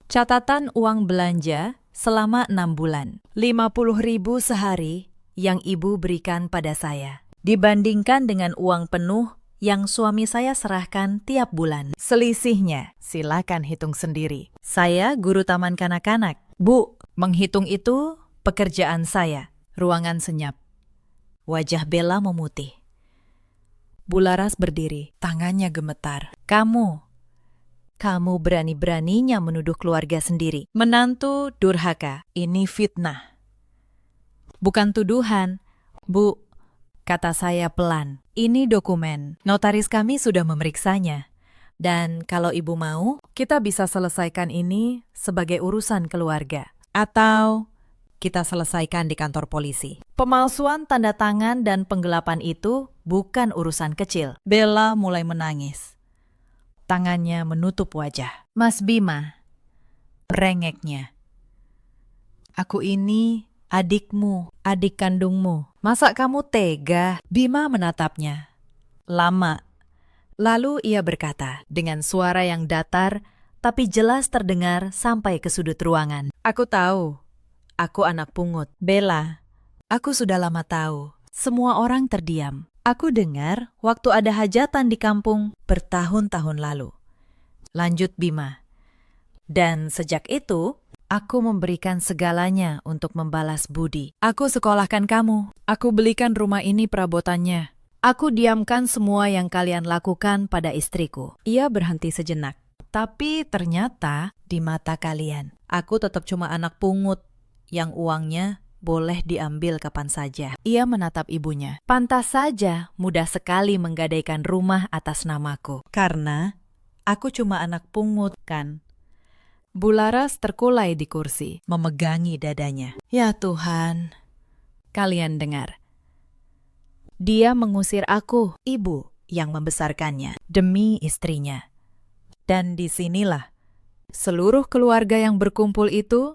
catatan uang belanja selama 6 bulan. 50.000 sehari yang ibu berikan pada saya. Dibandingkan dengan uang penuh yang suami saya serahkan tiap bulan. Selisihnya, silakan hitung sendiri. Saya guru taman kanak-kanak. Bu, menghitung itu pekerjaan saya. Ruangan senyap. Wajah Bella memutih. Bularas berdiri, tangannya gemetar. Kamu berani-beraninya menuduh keluarga sendiri. Menantu durhaka, ini fitnah. Bukan tuduhan, Bu, kata saya pelan. Ini dokumen. Notaris kami sudah memeriksanya. Dan kalau ibu mau, kita bisa selesaikan ini sebagai urusan keluarga. Atau kita selesaikan di kantor polisi. Pemalsuan tanda tangan dan penggelapan itu bukan urusan kecil. Bella mulai menangis. Tangannya menutup wajah. Mas Bima, rengeknya. Aku ini adikmu, adik kandungmu. Masa kamu tega? Bima menatapnya. Lama. Lalu ia berkata dengan suara yang datar tapi jelas terdengar sampai ke sudut ruangan. Aku tahu. Aku anak pungut. Bella, aku sudah lama tahu. Semua orang terdiam. Aku dengar waktu ada hajatan di kampung bertahun-tahun lalu. Lanjut Bima. Dan sejak itu, aku memberikan segalanya untuk membalas budi. Aku sekolahkan kamu. Aku belikan rumah ini perabotannya. Aku diamkan semua yang kalian lakukan pada istriku. Ia berhenti sejenak. Tapi ternyata di mata kalian, aku tetap cuma anak pungut yang uangnya boleh diambil kapan saja. Ia menatap ibunya. Pantas saja mudah sekali menggadaikan rumah atas namaku. Karena aku cuma anak pungut, kan? Bularas terkulai di kursi, memegangi dadanya. Ya Tuhan, kalian dengar. Dia mengusir aku, ibu yang membesarkannya, demi istrinya. Dan disinilah seluruh keluarga yang berkumpul itu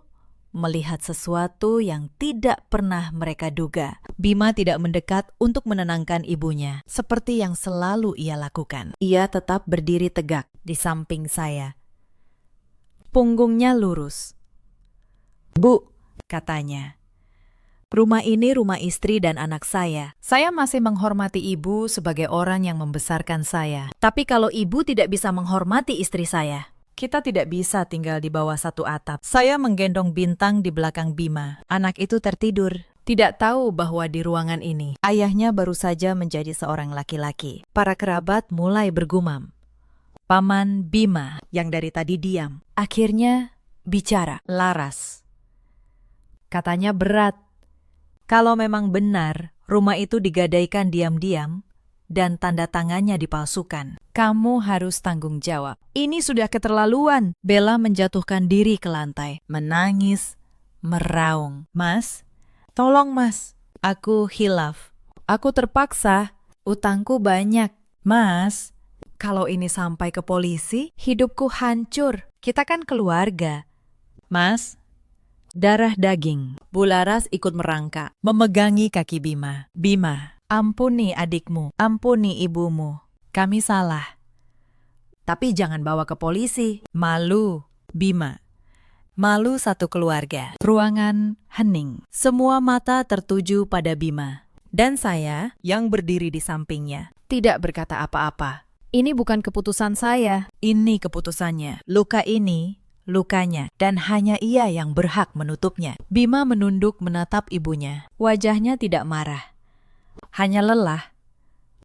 melihat sesuatu yang tidak pernah mereka duga. Bima tidak mendekat untuk menenangkan ibunya, seperti yang selalu ia lakukan. Ia tetap berdiri tegak di samping saya. Punggungnya lurus. "Bu," katanya, "rumah ini rumah istri dan anak saya. Saya masih menghormati ibu sebagai orang yang membesarkan saya. Tapi kalau ibu tidak bisa menghormati istri saya, Kita tidak bisa tinggal di bawah satu atap." Saya menggendong Bintang di belakang Bima. Anak itu tertidur, tidak tahu bahwa di ruangan ini ayahnya baru saja menjadi seorang laki-laki. Para kerabat mulai bergumam. Paman Bima yang dari tadi diam, akhirnya bicara. Laras. Katanya berat. Kalau memang benar rumah itu digadaikan diam-diam dan tanda tangannya dipalsukan, kamu harus tanggung jawab. Ini sudah keterlaluan. Bella menjatuhkan diri ke lantai, menangis, meraung. "Mas, tolong mas, aku hilaf. Aku terpaksa, utangku banyak. Mas, kalau ini sampai ke polisi, hidupku hancur. Kita kan keluarga. Mas." Darah daging. Bularas ikut merangkak, memegangi kaki Bima. "Bima, ampuni adikmu, ampuni ibumu. Kami salah. Tapi jangan bawa ke polisi. Malu, Bima. Malu satu keluarga." Ruangan hening. Semua mata tertuju pada Bima. Dan saya, yang berdiri di sampingnya, tidak berkata apa-apa. ini bukan keputusan saya. Ini keputusannya. Luka ini, lukanya. Dan hanya ia yang berhak menutupnya. Bima menunduk menatap ibunya. Wajahnya tidak marah. Hanya lelah.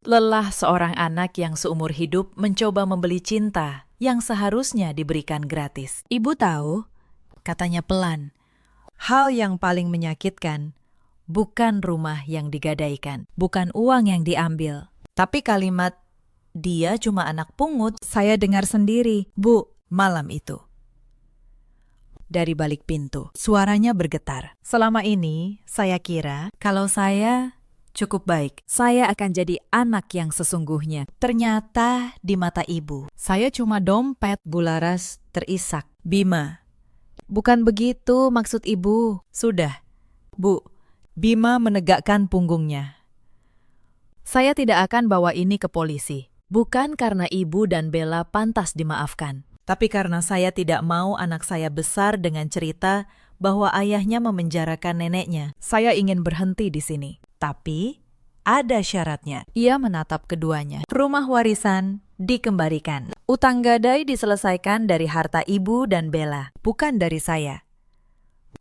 Lelah seorang anak yang seumur hidup mencoba membeli cinta yang seharusnya diberikan gratis. "Ibu tahu," katanya pelan, "hal yang paling menyakitkan bukan rumah yang digadaikan, bukan uang yang diambil, tapi kalimat, 'Dia cuma anak pungut.' Saya dengar sendiri, Bu, malam itu." Dari balik pintu, suaranya bergetar. Selama ini, saya kira kalau saya cukup baik, saya akan jadi anak yang sesungguhnya. Ternyata di mata ibu, saya cuma dompet. Bularas terisak. "Bima, bukan begitu maksud ibu." "Sudah, Bu." Bima menegakkan punggungnya. "Saya tidak akan bawa ini ke polisi. Bukan karena ibu dan Bella pantas dimaafkan, tapi karena saya tidak mau anak saya besar dengan cerita bahwa ayahnya memenjarakan neneknya. Saya ingin berhenti di sini. Tapi ada syaratnya." Ia menatap keduanya. "Rumah warisan dikembalikan. Utang gadai diselesaikan dari harta ibu dan Bella, bukan dari saya.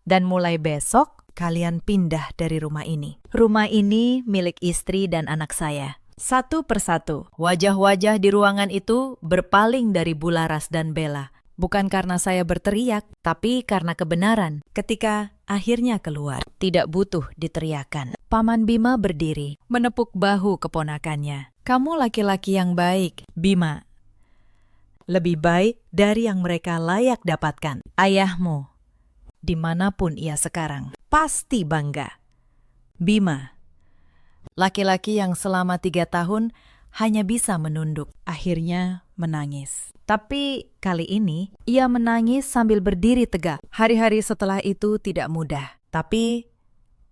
Dan mulai besok, kalian pindah dari rumah ini. Rumah ini milik istri dan anak saya." Satu persatu, wajah-wajah di ruangan itu berpaling dari Bularas dan Bella. Bukan karena saya berteriak, tapi karena kebenaran. Ketika akhirnya keluar, tidak butuh diteriakan. Paman Bima berdiri, menepuk bahu keponakannya. "Kamu laki-laki yang baik, Bima. Lebih baik dari yang mereka layak dapatkan. Ayahmu, dimanapun ia sekarang, pasti bangga. Bima, laki-laki yang selama 3 tahun hanya bisa menunduk, akhirnya menangis. Tapi kali ini ia menangis sambil berdiri tegak. Hari-hari setelah itu tidak mudah, tapi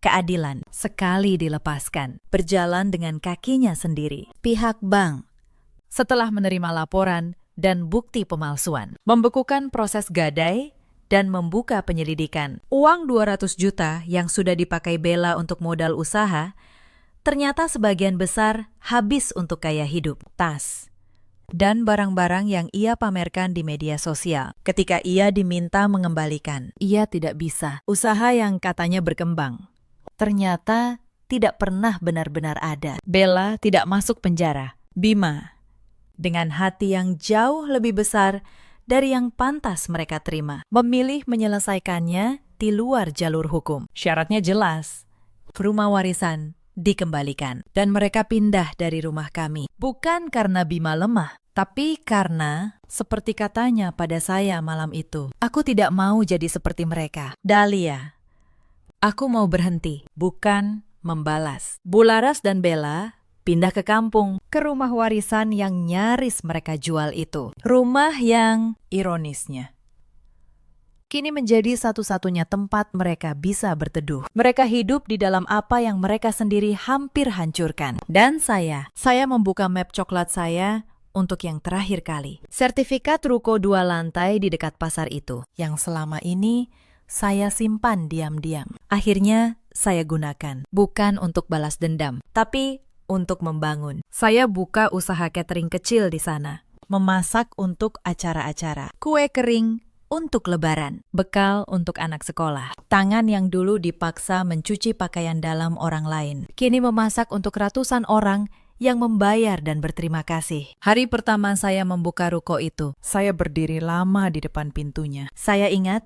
keadilan sekali dilepaskan, berjalan dengan kakinya sendiri. Pihak bank, setelah menerima laporan dan bukti pemalsuan, membekukan proses gadai dan membuka penyelidikan. Uang 200 juta yang sudah dipakai Bella untuk modal usaha ternyata sebagian besar habis untuk gaya hidup, tas, dan barang-barang yang ia pamerkan di media sosial. Ketika ia diminta mengembalikan, ia tidak bisa. Usaha yang katanya berkembang, ternyata tidak pernah benar-benar ada. Bella tidak masuk penjara. Bima, dengan hati yang jauh lebih besar dari yang pantas mereka terima. Memilih menyelesaikannya di luar jalur hukum. Syaratnya jelas. Rumah warisan dikembalikan. Dan mereka pindah dari rumah kami. Bukan karena Bima lemah, tapi karena, seperti katanya pada saya malam itu, aku tidak mau jadi seperti mereka. Dahlia, aku mau berhenti, bukan membalas. Bularas dan Bella pindah ke kampung, ke rumah warisan yang nyaris mereka jual itu. Rumah yang, ironisnya, kini menjadi satu-satunya tempat mereka bisa berteduh. Mereka hidup di dalam apa yang mereka sendiri hampir hancurkan. Dan saya membuka map coklat saya untuk yang terakhir kali. Sertifikat ruko 2 lantai di dekat pasar itu, yang selama ini saya simpan diam-diam. Akhirnya saya gunakan, bukan untuk balas dendam, tapi untuk membangun. Saya buka usaha catering kecil di sana. Memasak untuk acara-acara. Kue kering untuk lebaran. Bekal untuk anak sekolah. Tangan yang dulu dipaksa mencuci pakaian dalam orang lain, kini memasak untuk ratusan orang yang membayar dan berterima kasih. Hari pertama saya membuka ruko itu, saya berdiri lama di depan pintunya. Saya ingat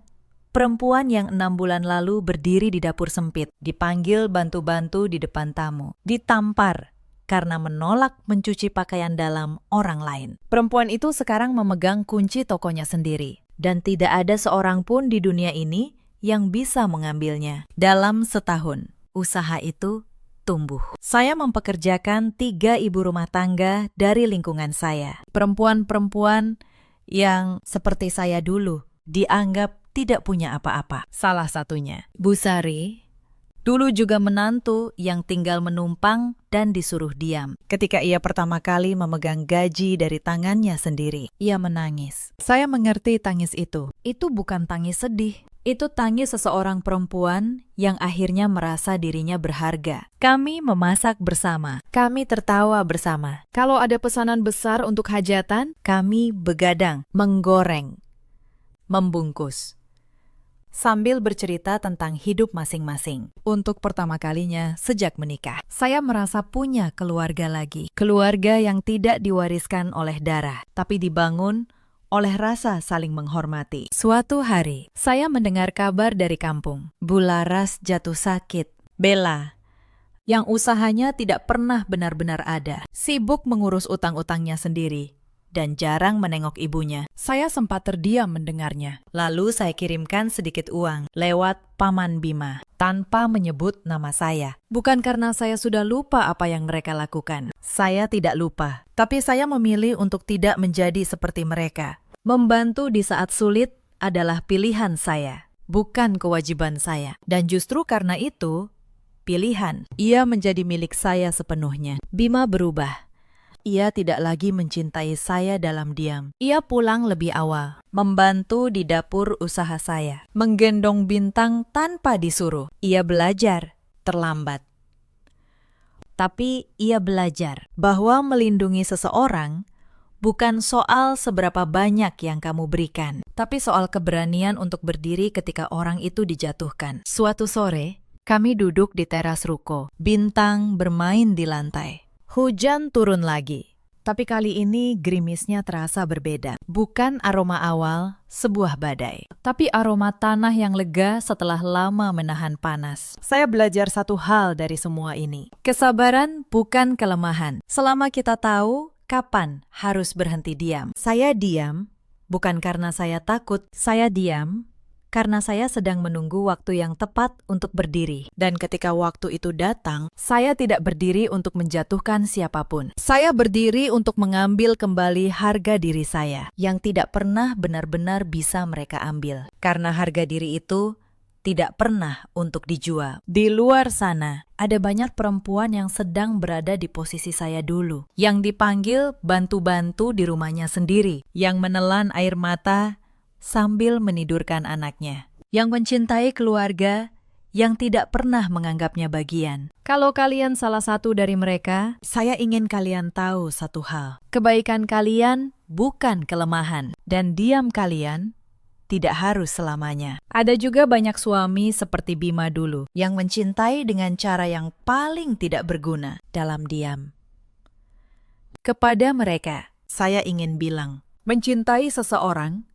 perempuan yang 6 bulan lalu berdiri di dapur sempit, dipanggil bantu-bantu di depan tamu, ditampar karena menolak mencuci pakaian dalam orang lain. Perempuan itu sekarang memegang kunci tokonya sendiri, dan tidak ada seorang pun di dunia ini yang bisa mengambilnya. Dalam setahun, usaha itu tumbuh. Saya mempekerjakan 3 ibu rumah tangga dari lingkungan saya. Perempuan-perempuan yang seperti saya dulu dianggap tidak punya apa-apa. Salah satunya, Bu Sari, dulu juga menantu yang tinggal menumpang dan disuruh diam. Ketika ia pertama kali memegang gaji dari tangannya sendiri, ia menangis. Saya mengerti tangis itu. Itu bukan tangis sedih. Itu tangis seseorang perempuan yang akhirnya merasa dirinya berharga. Kami memasak bersama. Kami tertawa bersama. Kalau ada pesanan besar untuk hajatan, kami begadang, menggoreng, membungkus, sambil bercerita tentang hidup masing-masing. Untuk pertama kalinya sejak menikah, saya merasa punya keluarga lagi. Keluarga yang tidak diwariskan oleh darah, tapi dibangun oleh rasa saling menghormati. Suatu hari, saya mendengar kabar dari kampung. Bularas jatuh sakit. Bella, yang usahanya tidak pernah benar-benar ada, sibuk mengurus utang-utangnya sendiri dan jarang menengok ibunya. Saya sempat terdiam mendengarnya. Lalu saya kirimkan sedikit uang lewat Paman Bima tanpa menyebut nama saya. Bukan karena saya sudah lupa apa yang mereka lakukan. Saya tidak lupa, tapi saya memilih untuk tidak menjadi seperti mereka. Membantu di saat sulit adalah pilihan saya, bukan kewajiban saya. Dan justru karena itu, pilihan, ia menjadi milik saya sepenuhnya. Bima berubah. Ia tidak lagi mencintai saya dalam diam. Ia pulang lebih awal, membantu di dapur usaha saya, menggendong Bintang tanpa disuruh. Ia belajar terlambat. Tapi ia belajar bahwa melindungi seseorang bukan soal seberapa banyak yang kamu berikan, tapi soal keberanian untuk berdiri ketika orang itu dijatuhkan. Suatu sore, kami duduk di teras ruko. Bintang bermain di lantai. Hujan turun lagi, tapi kali ini gerimisnya terasa berbeda. Bukan aroma awal sebuah badai, tapi aroma tanah yang lega setelah lama menahan panas. Saya belajar satu hal dari semua ini. Kesabaran bukan kelemahan. Selama kita tahu kapan harus berhenti diam. Saya diam bukan karena saya takut. Saya diam karena saya sedang menunggu waktu yang tepat untuk berdiri. Dan ketika waktu itu datang, saya tidak berdiri untuk menjatuhkan siapapun. Saya berdiri untuk mengambil kembali harga diri saya, yang tidak pernah benar-benar bisa mereka ambil. Karena harga diri itu tidak pernah untuk dijual. Di luar sana, ada banyak perempuan yang sedang berada di posisi saya dulu, yang dipanggil bantu-bantu di rumahnya sendiri, yang menelan air mata sambil menidurkan anaknya, yang mencintai keluarga yang tidak pernah menganggapnya bagian. Kalau kalian salah satu dari mereka, saya ingin kalian tahu satu hal. Kebaikan kalian bukan kelemahan, dan diam kalian tidak harus selamanya. Ada juga banyak suami seperti Bima dulu, yang mencintai dengan cara yang paling tidak berguna, dalam diam. Kepada mereka, saya ingin bilang, mencintai seseorang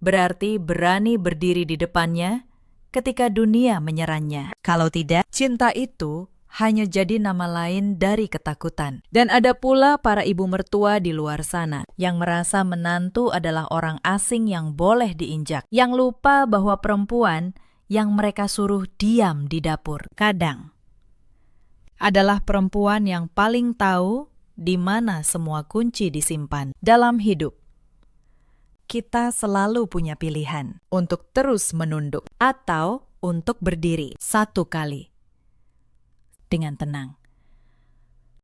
berarti berani berdiri di depannya ketika dunia menyerangnya. Kalau tidak, cinta itu hanya jadi nama lain dari ketakutan. Dan ada pula para ibu mertua di luar sana yang merasa menantu adalah orang asing yang boleh diinjak, yang lupa bahwa perempuan yang mereka suruh diam di dapur kadang adalah perempuan yang paling tahu di mana semua kunci disimpan dalam hidup. Kita selalu punya pilihan untuk terus menunduk atau untuk berdiri satu kali dengan tenang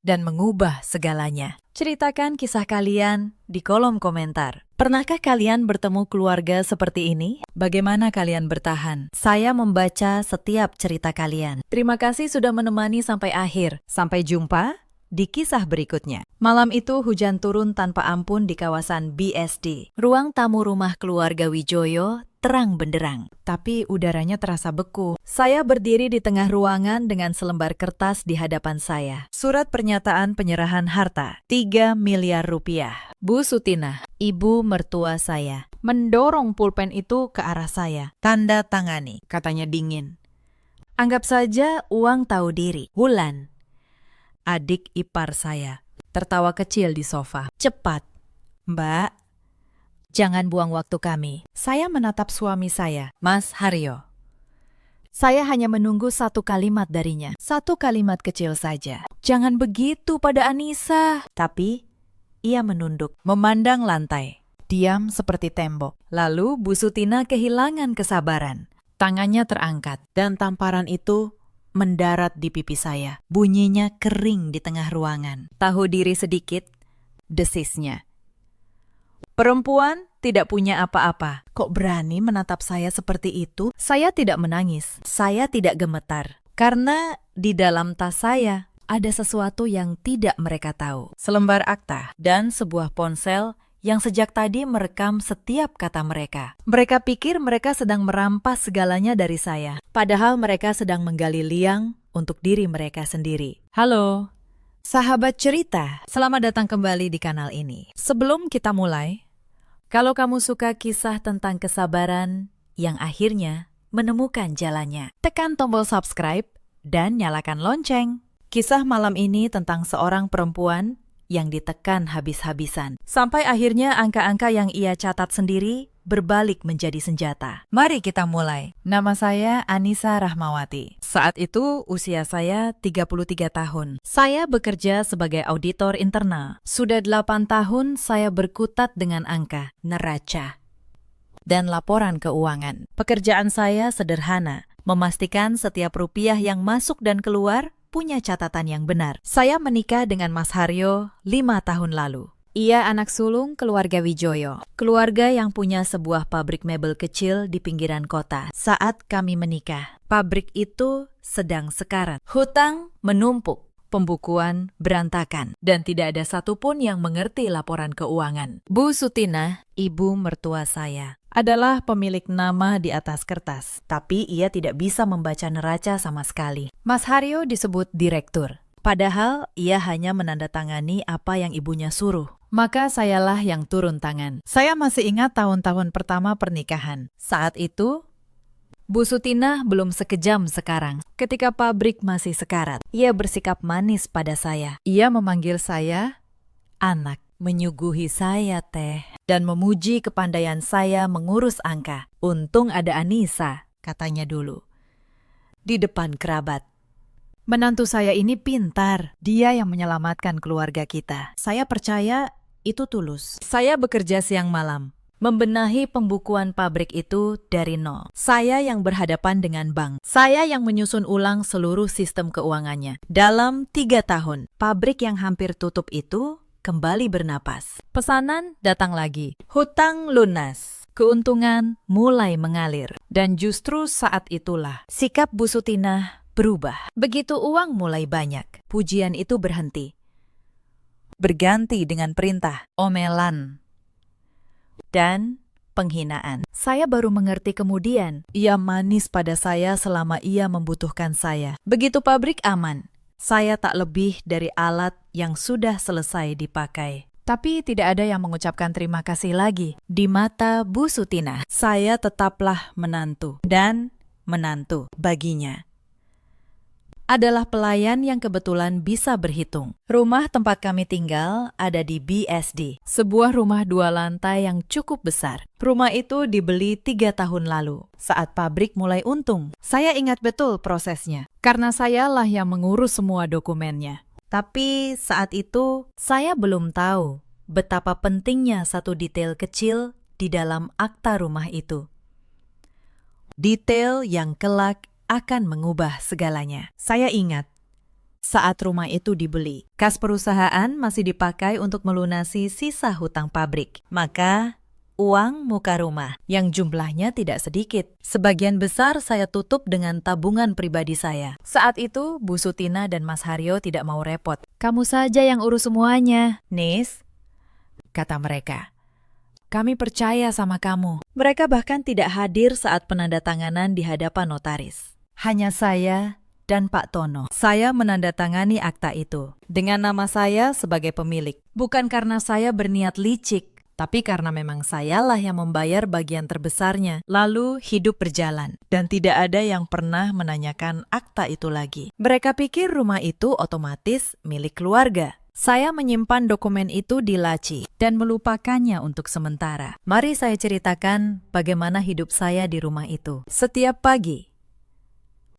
dan mengubah segalanya. Ceritakan kisah kalian di kolom komentar. Pernahkah kalian bertemu keluarga seperti ini? Bagaimana kalian bertahan? Saya membaca setiap cerita kalian. Terima kasih sudah menemani sampai akhir. Sampai jumpa di kisah berikutnya. Malam itu hujan turun tanpa ampun di kawasan BSD. Ruang tamu rumah keluarga Wijoyo terang benderang, tapi udaranya terasa beku. Saya berdiri di tengah ruangan dengan selembar kertas di hadapan saya. Surat pernyataan penyerahan harta, 3 miliar rupiah. Bu Sutina, ibu mertua saya, mendorong pulpen itu ke arah saya. Tanda tangani, katanya dingin. Anggap saja uang tahu diri. Wulan, adik ipar saya, tertawa kecil di sofa. Cepat, Mbak. Jangan buang waktu kami. Saya menatap suami saya, Mas Haryo. Saya hanya menunggu satu kalimat darinya. Satu kalimat kecil saja. Jangan begitu pada Anissa. Tapi ia menunduk, memandang lantai. Diam seperti tembok. Lalu Bu Sutina kehilangan kesabaran. Tangannya terangkat dan tamparan itu mendarat di pipi saya. Bunyinya kering di tengah ruangan. Tahu diri sedikit, desisnya. Perempuan tidak punya apa-apa. Kok berani menatap saya seperti itu? Saya tidak menangis. Saya tidak gemetar. Karena di dalam tas saya ada sesuatu yang tidak mereka tahu. Selembar akta dan sebuah ponsel yang sejak tadi merekam setiap kata mereka. Mereka pikir mereka sedang merampas segalanya dari saya. Padahal mereka sedang menggali liang untuk diri mereka sendiri. Halo, sahabat cerita. Selamat datang kembali di kanal ini. Sebelum kita mulai, kalau kamu suka kisah tentang kesabaran yang akhirnya menemukan jalannya, tekan tombol subscribe dan nyalakan lonceng. Kisah malam ini tentang seorang perempuan yang ditekan habis-habisan. Sampai akhirnya angka-angka yang ia catat sendiri berbalik menjadi senjata. Mari kita mulai. Nama saya Anissa Rahmawati. Saat itu usia saya 33 tahun. Saya bekerja sebagai auditor internal. Sudah 8 tahun saya berkutat dengan angka, neraca, dan laporan keuangan. Pekerjaan saya sederhana, memastikan setiap rupiah yang masuk dan keluar punya catatan yang benar. Saya menikah dengan Mas Haryo 5 tahun lalu. Ia anak sulung keluarga Wijoyo, keluarga yang punya sebuah pabrik mebel kecil di pinggiran kota. Saat kami menikah, pabrik itu sedang sekarat. Hutang menumpuk, pembukuan berantakan, dan tidak ada satupun yang mengerti laporan keuangan. Bu Sutina, ibu mertua saya, adalah pemilik nama di atas kertas, tapi ia tidak bisa membaca neraca sama sekali. Mas Haryo disebut direktur, padahal ia hanya menandatangani apa yang ibunya suruh. Maka sayalah yang turun tangan. Saya masih ingat tahun-tahun pertama pernikahan. Saat itu, Bu Sutina belum sekejam sekarang. Ketika pabrik masih sekarat, ia bersikap manis pada saya. Ia memanggil saya anak, menyuguhi saya teh, dan memuji kepandaian saya mengurus angka. Untung ada Anissa, katanya dulu, di depan kerabat. Menantu saya ini pintar, dia yang menyelamatkan keluarga kita. Saya percaya itu tulus. Saya bekerja siang malam, membenahi pembukuan pabrik itu dari nol. Saya yang berhadapan dengan bank. Saya yang menyusun ulang seluruh sistem keuangannya. Dalam 3 tahun, pabrik yang hampir tutup itu kembali bernapas. Pesanan datang lagi. Hutang lunas. Keuntungan mulai mengalir. Dan justru saat itulah sikap Bu Sutina berubah. Begitu uang mulai banyak, pujian itu berhenti. Berganti dengan perintah, omelan, dan penghinaan. Saya baru mengerti kemudian. Ia manis pada saya selama ia membutuhkan saya. Begitu pabrik aman, saya tak lebih dari alat yang sudah selesai dipakai. Tapi tidak ada yang mengucapkan terima kasih lagi. Di mata Bu Sutinah, saya tetaplah menantu dan menantu baginya. Adalah pelayan yang kebetulan bisa berhitung. Rumah tempat kami tinggal ada di BSD, sebuah rumah 2 lantai yang cukup besar. Rumah itu dibeli 3 tahun lalu, saat pabrik mulai untung. Saya ingat betul prosesnya, Karena sayalah yang mengurus semua dokumennya. tapi saat itu saya belum tahu betapa pentingnya satu detail kecil di dalam akta rumah itu. Detail yang kelak akan mengubah segalanya. Saya ingat, saat rumah itu dibeli, kas perusahaan masih dipakai untuk melunasi sisa hutang pabrik. Maka, uang muka rumah yang jumlahnya tidak sedikit. Sebagian besar saya tutup dengan tabungan pribadi saya. Saat itu, Bu Sutina dan Mas Haryo tidak mau repot. Kamu saja yang urus semuanya. Nis, kata mereka, kami percaya sama kamu. Mereka bahkan tidak hadir saat penandatanganan di hadapan notaris. Hanya saya dan Pak Tono. Saya menandatangani akta itu dengan nama saya sebagai pemilik. Bukan karena saya berniat licik, tapi karena memang sayalah yang membayar bagian terbesarnya. Lalu hidup berjalan, dan tidak ada yang pernah menanyakan akta itu lagi. Mereka pikir rumah itu otomatis milik keluarga. Saya menyimpan dokumen itu di laci dan melupakannya untuk sementara. Mari saya ceritakan bagaimana hidup saya di rumah itu. Setiap pagi,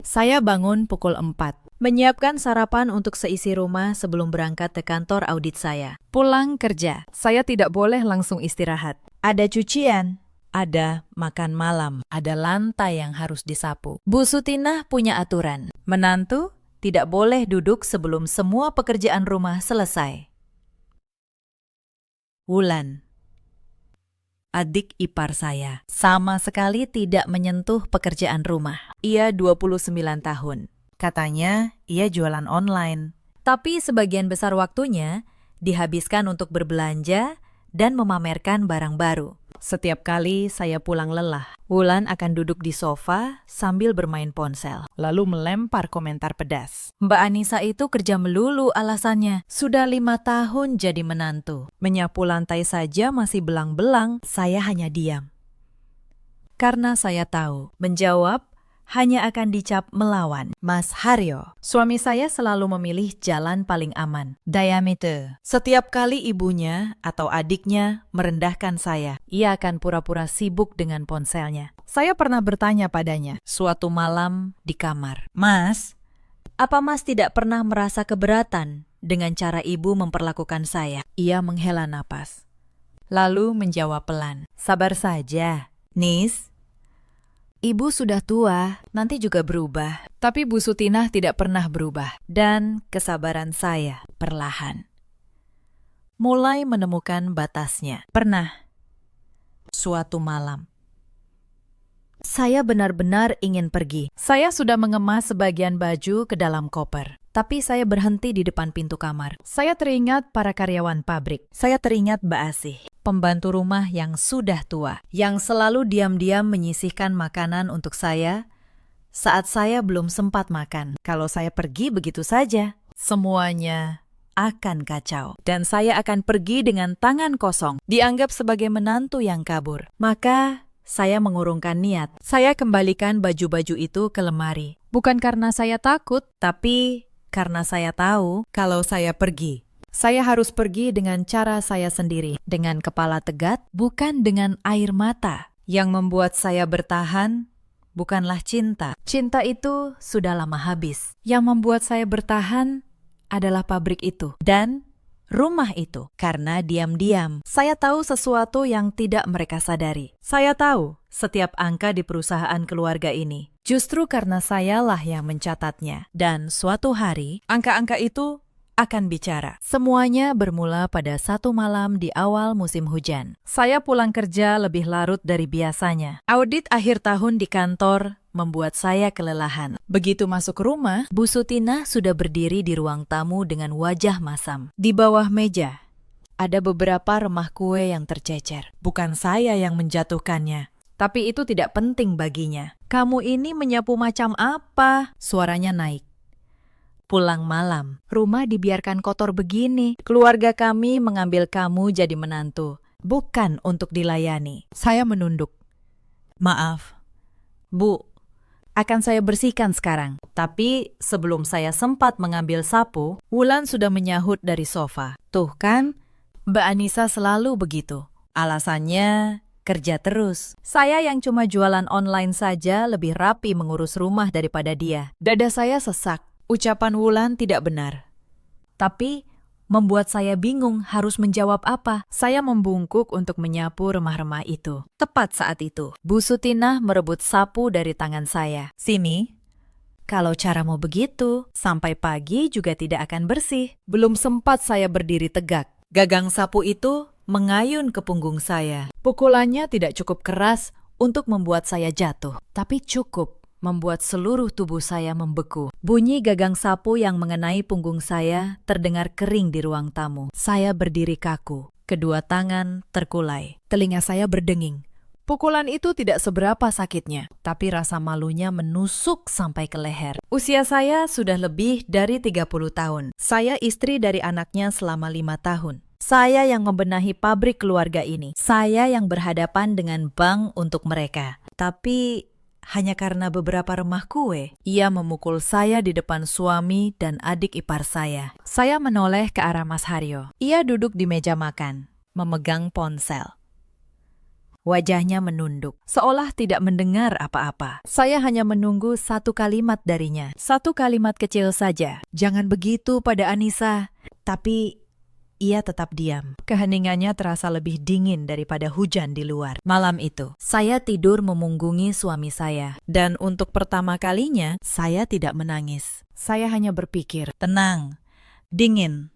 saya bangun pukul 4, menyiapkan sarapan untuk seisi rumah sebelum berangkat ke kantor audit saya. Pulang kerja, saya tidak boleh langsung istirahat. Ada cucian, ada makan malam, ada lantai yang harus disapu. Bu Sutinah punya aturan, menantu tidak boleh duduk sebelum semua pekerjaan rumah selesai. Wulan, adik ipar saya, sama sekali tidak menyentuh pekerjaan rumah. Ia 29 tahun. Katanya ia jualan online. Tapi sebagian besar waktunya dihabiskan untuk berbelanja dan memamerkan barang baru. Setiap kali saya pulang lelah, Wulan akan duduk di sofa sambil bermain ponsel, lalu melempar komentar pedas. Mbak Anissa itu kerja melulu alasannya. Sudah 5 tahun jadi menantu. Menyapu lantai saja masih belang-belang, saya hanya diam. Karena saya tahu, menjawab hanya akan dicap melawan. Mas Haryo, suami saya selalu memilih jalan paling aman, diameter. Setiap kali ibunya atau adiknya merendahkan saya, ia akan pura-pura sibuk dengan ponselnya. Saya pernah bertanya padanya, suatu malam di kamar, Mas, apa Mas tidak pernah merasa keberatan dengan cara ibu memperlakukan saya? Ia menghela napas, lalu menjawab pelan, sabar saja, Nis. Ibu sudah tua, nanti juga berubah. Tapi Bu Sutinah tidak pernah berubah. Dan kesabaran saya perlahan mulai menemukan batasnya. Pernah, suatu malam, saya benar-benar ingin pergi. Saya sudah mengemas sebagian baju ke dalam koper. Tapi saya berhenti di depan pintu kamar. Saya teringat para karyawan pabrik. Saya teringat Mbak Asih, pembantu rumah yang sudah tua, yang selalu diam-diam menyisihkan makanan untuk saya saat saya belum sempat makan. Kalau saya pergi begitu saja, semuanya akan kacau. Dan saya akan pergi dengan tangan kosong, dianggap sebagai menantu yang kabur. Maka saya mengurungkan niat. Saya kembalikan baju-baju itu ke lemari. Bukan karena saya takut, tapi karena saya tahu kalau saya pergi, saya harus pergi dengan cara saya sendiri, dengan kepala tegak, bukan dengan air mata. Yang membuat saya bertahan bukanlah cinta. Cinta itu sudah lama habis. Yang membuat saya bertahan adalah pabrik itu dan rumah itu. Karena diam-diam, saya tahu sesuatu yang tidak mereka sadari. Saya tahu setiap angka di perusahaan keluarga ini. Justru karena sayalah yang mencatatnya. Dan suatu hari, angka-angka itu akan bicara. Semuanya bermula pada satu malam di awal musim hujan. Saya pulang kerja lebih larut dari biasanya. Audit akhir tahun di kantor membuat saya kelelahan. Begitu masuk rumah, Bu Sutinah sudah berdiri di ruang tamu dengan wajah masam. Di bawah meja, ada beberapa remah kue yang tercecer. Bukan saya yang menjatuhkannya. Tapi itu tidak penting baginya. Kamu ini menyapu macam apa? Suaranya naik. pulang malam. Rumah dibiarkan kotor begini. Keluarga kami mengambil kamu jadi menantu, bukan untuk dilayani. Saya menunduk. Maaf, Bu, akan saya bersihkan sekarang. Tapi sebelum saya sempat mengambil sapu, Wulan sudah menyahut dari sofa. Tuh kan, Mbak Anissa selalu begitu. Alasannya kerja terus. Saya yang cuma jualan online saja lebih rapi mengurus rumah daripada dia. Dada saya sesak. Ucapan Wulan tidak benar. Tapi membuat saya bingung harus menjawab apa. Saya membungkuk untuk menyapu remah-remah itu. Tepat saat itu, Bu Sutinah merebut sapu dari tangan saya. Sini. Kalau caramu begitu, sampai pagi juga tidak akan bersih. Belum sempat saya berdiri tegak. Gagang sapu itu mengayun ke punggung saya. Pukulannya tidak cukup keras untuk membuat saya jatuh, tapi cukup membuat seluruh tubuh saya membeku. Bunyi gagang sapu yang mengenai punggung saya terdengar kering di ruang tamu. Saya berdiri kaku, kedua tangan terkulai. Telinga saya berdenging. Pukulan itu tidak seberapa sakitnya, tapi rasa malunya menusuk sampai ke leher. Usia saya sudah lebih dari 30 tahun. Saya istri dari anaknya selama 5 tahun. Saya yang membenahi pabrik keluarga ini. Saya yang berhadapan dengan bank untuk mereka. Tapi hanya karena beberapa remah kue, ia memukul saya di depan suami dan adik ipar saya. Saya menoleh ke arah Mas Haryo. Ia duduk di meja makan, memegang ponsel. Wajahnya menunduk, seolah tidak mendengar apa-apa. Saya hanya menunggu satu kalimat darinya. Satu kalimat kecil saja. Jangan begitu pada Anissa. Tapi ia tetap diam. Keheningannya terasa lebih dingin daripada hujan di luar. Malam itu, saya tidur memunggungi suami saya. Dan untuk pertama kalinya, saya tidak menangis. Saya hanya berpikir, tenang, dingin,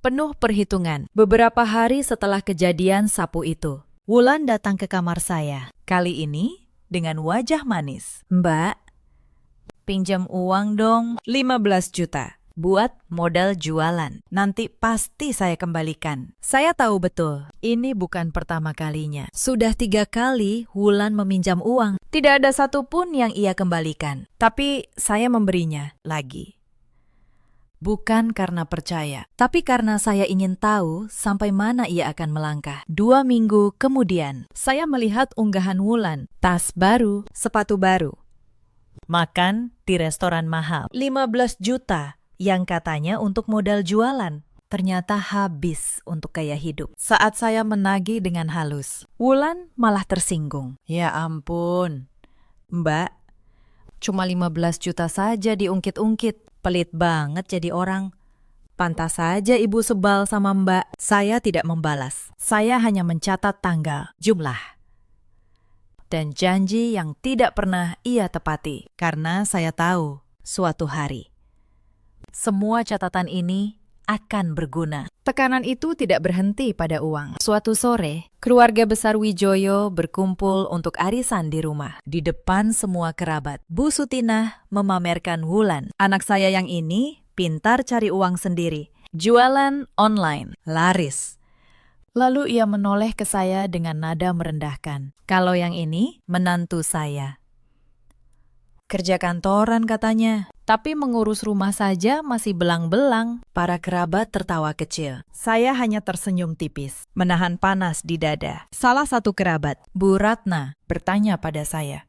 penuh perhitungan. Beberapa hari setelah kejadian sapu itu, Wulan datang ke kamar saya. Kali ini dengan wajah manis. Mbak, pinjam uang dong, 15 juta. Buat modal jualan. Nanti pasti saya kembalikan. Saya tahu betul, ini bukan pertama kalinya. Sudah 3 kali Wulan meminjam uang. Tidak ada satupun yang ia kembalikan. Tapi saya memberinya lagi. Bukan karena percaya, tapi karena saya ingin tahu sampai mana ia akan melangkah. 2 minggu kemudian, saya melihat unggahan Wulan. Tas baru, sepatu baru. Makan di restoran mahal. 15 juta yang katanya untuk modal jualan. Ternyata habis untuk gaya hidup. Saat saya menagih dengan halus, Wulan malah tersinggung. Ya ampun, Mbak, cuma 15 juta saja diungkit-ungkit. Pelit banget jadi orang. Pantas saja ibu sebal sama Mbak. Saya tidak membalas. Saya hanya mencatat tanggal, jumlah, dan janji yang tidak pernah ia tepati. Karena saya tahu suatu hari semua catatan ini akan berguna. Tekanan itu tidak berhenti pada uang. Suatu sore, keluarga besar Wijoyo berkumpul untuk arisan di rumah. Di depan semua kerabat, Bu Sutinah memamerkan Wulan. Anak saya yang ini pintar cari uang sendiri. Jualan online, laris. Lalu ia menoleh ke saya dengan nada merendahkan. Kalau yang ini, menantu saya. Kerja kantoran katanya, tapi mengurus rumah saja masih belang-belang. Para kerabat tertawa kecil. Saya hanya tersenyum tipis, menahan panas di dada. Salah satu kerabat, Bu Ratna, bertanya pada saya,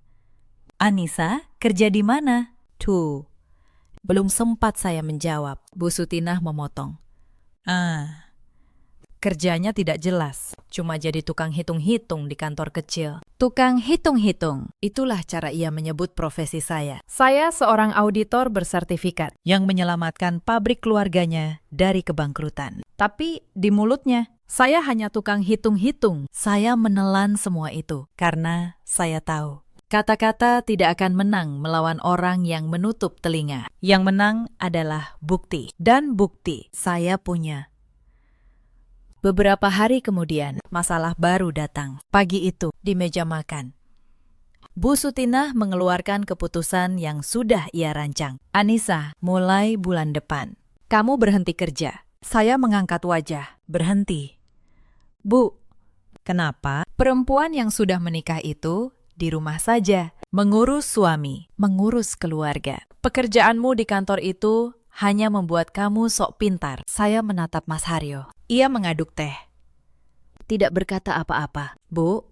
Anissa, kerja di mana? Tuh, belum sempat saya menjawab. Bu Sutinah memotong. Kerjanya tidak jelas, cuma jadi tukang hitung-hitung di kantor kecil. Tukang hitung-hitung, itulah cara ia menyebut profesi saya. Saya seorang auditor bersertifikat yang menyelamatkan pabrik keluarganya dari kebangkrutan. Tapi di mulutnya, saya hanya tukang hitung-hitung. Saya menelan semua itu karena saya tahu kata-kata tidak akan menang melawan orang yang menutup telinga. Yang menang adalah bukti, dan bukti saya punya. Beberapa hari kemudian, masalah baru datang. Pagi itu, di meja makan, Bu Sutinah mengeluarkan keputusan yang sudah ia rancang. Anissa, mulai bulan depan, kamu berhenti kerja. Saya mengangkat wajah. Berhenti. Bu, kenapa? Perempuan yang sudah menikah itu di rumah saja. mengurus suami, mengurus keluarga. Pekerjaanmu di kantor itu hanya membuat kamu sok pintar. Saya menatap Mas Haryo. Ia mengaduk teh. Tidak berkata apa-apa. Bu,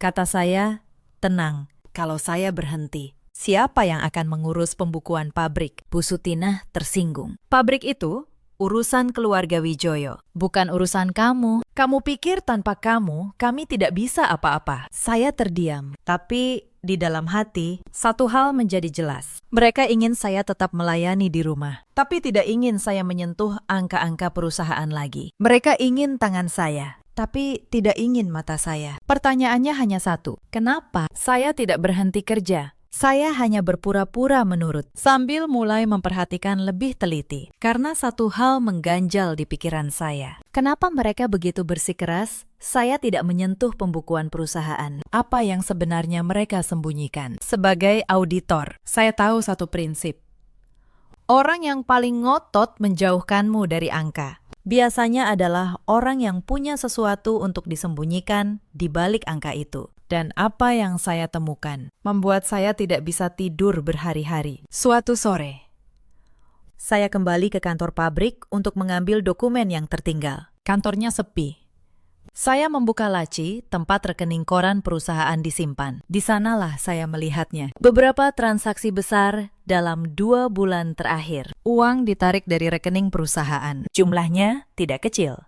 kata saya, tenang. Kalau saya berhenti, siapa yang akan mengurus pembukuan pabrik? Bu Sutinah tersinggung. Pabrik itu urusan keluarga Wijoyo, bukan urusan kamu. Kamu pikir tanpa kamu, kami tidak bisa apa-apa. Saya terdiam, tapi di dalam hati, satu hal menjadi jelas. Mereka ingin saya tetap melayani di rumah, tapi tidak ingin saya menyentuh angka-angka perusahaan lagi. Mereka ingin tangan saya, tapi tidak ingin mata saya. Pertanyaannya hanya satu, kenapa saya tidak berhenti kerja? Saya hanya berpura-pura menurut, sambil mulai memperhatikan lebih teliti. Karena satu hal mengganjal di pikiran saya. Kenapa mereka begitu bersikeras? Saya tidak menyentuh pembukuan perusahaan. Apa yang sebenarnya mereka sembunyikan? Sebagai auditor, saya tahu satu prinsip. Orang yang paling ngotot menjauhkanmu dari angka biasanya adalah orang yang punya sesuatu untuk disembunyikan di balik angka itu. Dan apa yang saya temukan membuat saya tidak bisa tidur berhari-hari. Suatu sore, saya kembali ke kantor pabrik untuk mengambil dokumen yang tertinggal. Kantornya sepi. Saya membuka laci tempat rekening koran perusahaan disimpan. Di sanalah saya melihatnya. Beberapa transaksi besar dalam 2 bulan terakhir. Uang ditarik dari rekening perusahaan. Jumlahnya tidak kecil.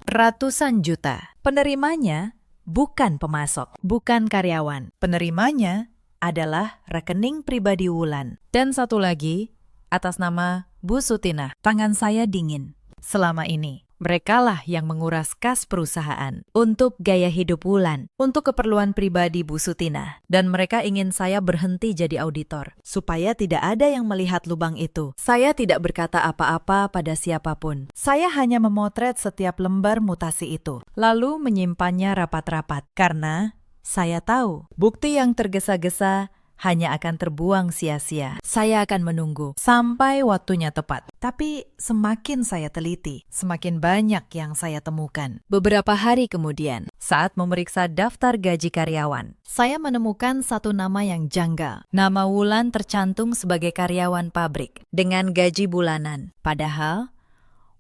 Ratusan juta. Penerimanya bukan pemasok, bukan karyawan. Penerimanya adalah rekening pribadi Wulan. Dan satu lagi, atas nama Bu Sutinah. Tangan saya dingin. Selama ini, merekalah yang menguras kas perusahaan untuk gaya hidup Wulan, untuk keperluan pribadi Bu Sutinah. Dan mereka ingin saya berhenti jadi auditor, supaya tidak ada yang melihat lubang itu. Saya tidak berkata apa-apa pada siapapun. Saya hanya memotret setiap lembar mutasi itu, lalu menyimpannya rapat-rapat. Karena saya tahu, bukti yang tergesa-gesa hanya akan terbuang sia-sia. Saya akan menunggu sampai waktunya tepat. Tapi semakin saya teliti, semakin banyak yang saya temukan. Beberapa hari kemudian, saat memeriksa daftar gaji karyawan, saya menemukan satu nama yang janggal. Nama Wulan tercantum sebagai karyawan pabrik dengan gaji bulanan. Padahal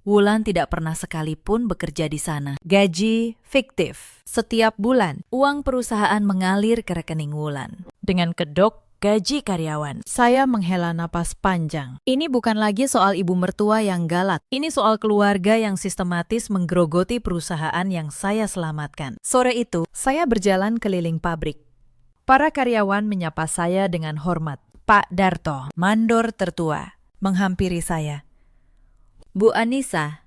Wulan tidak pernah sekalipun bekerja di sana. Gaji fiktif. Setiap bulan, uang perusahaan mengalir ke rekening Wulan dengan kedok gaji karyawan. Saya menghela napas panjang. Ini bukan lagi soal ibu mertua yang galak. Ini soal keluarga yang sistematis menggerogoti perusahaan yang saya selamatkan. Sore itu, saya berjalan keliling pabrik. Para karyawan menyapa saya dengan hormat. Pak Darto, mandor tertua, menghampiri saya. Bu Anissa,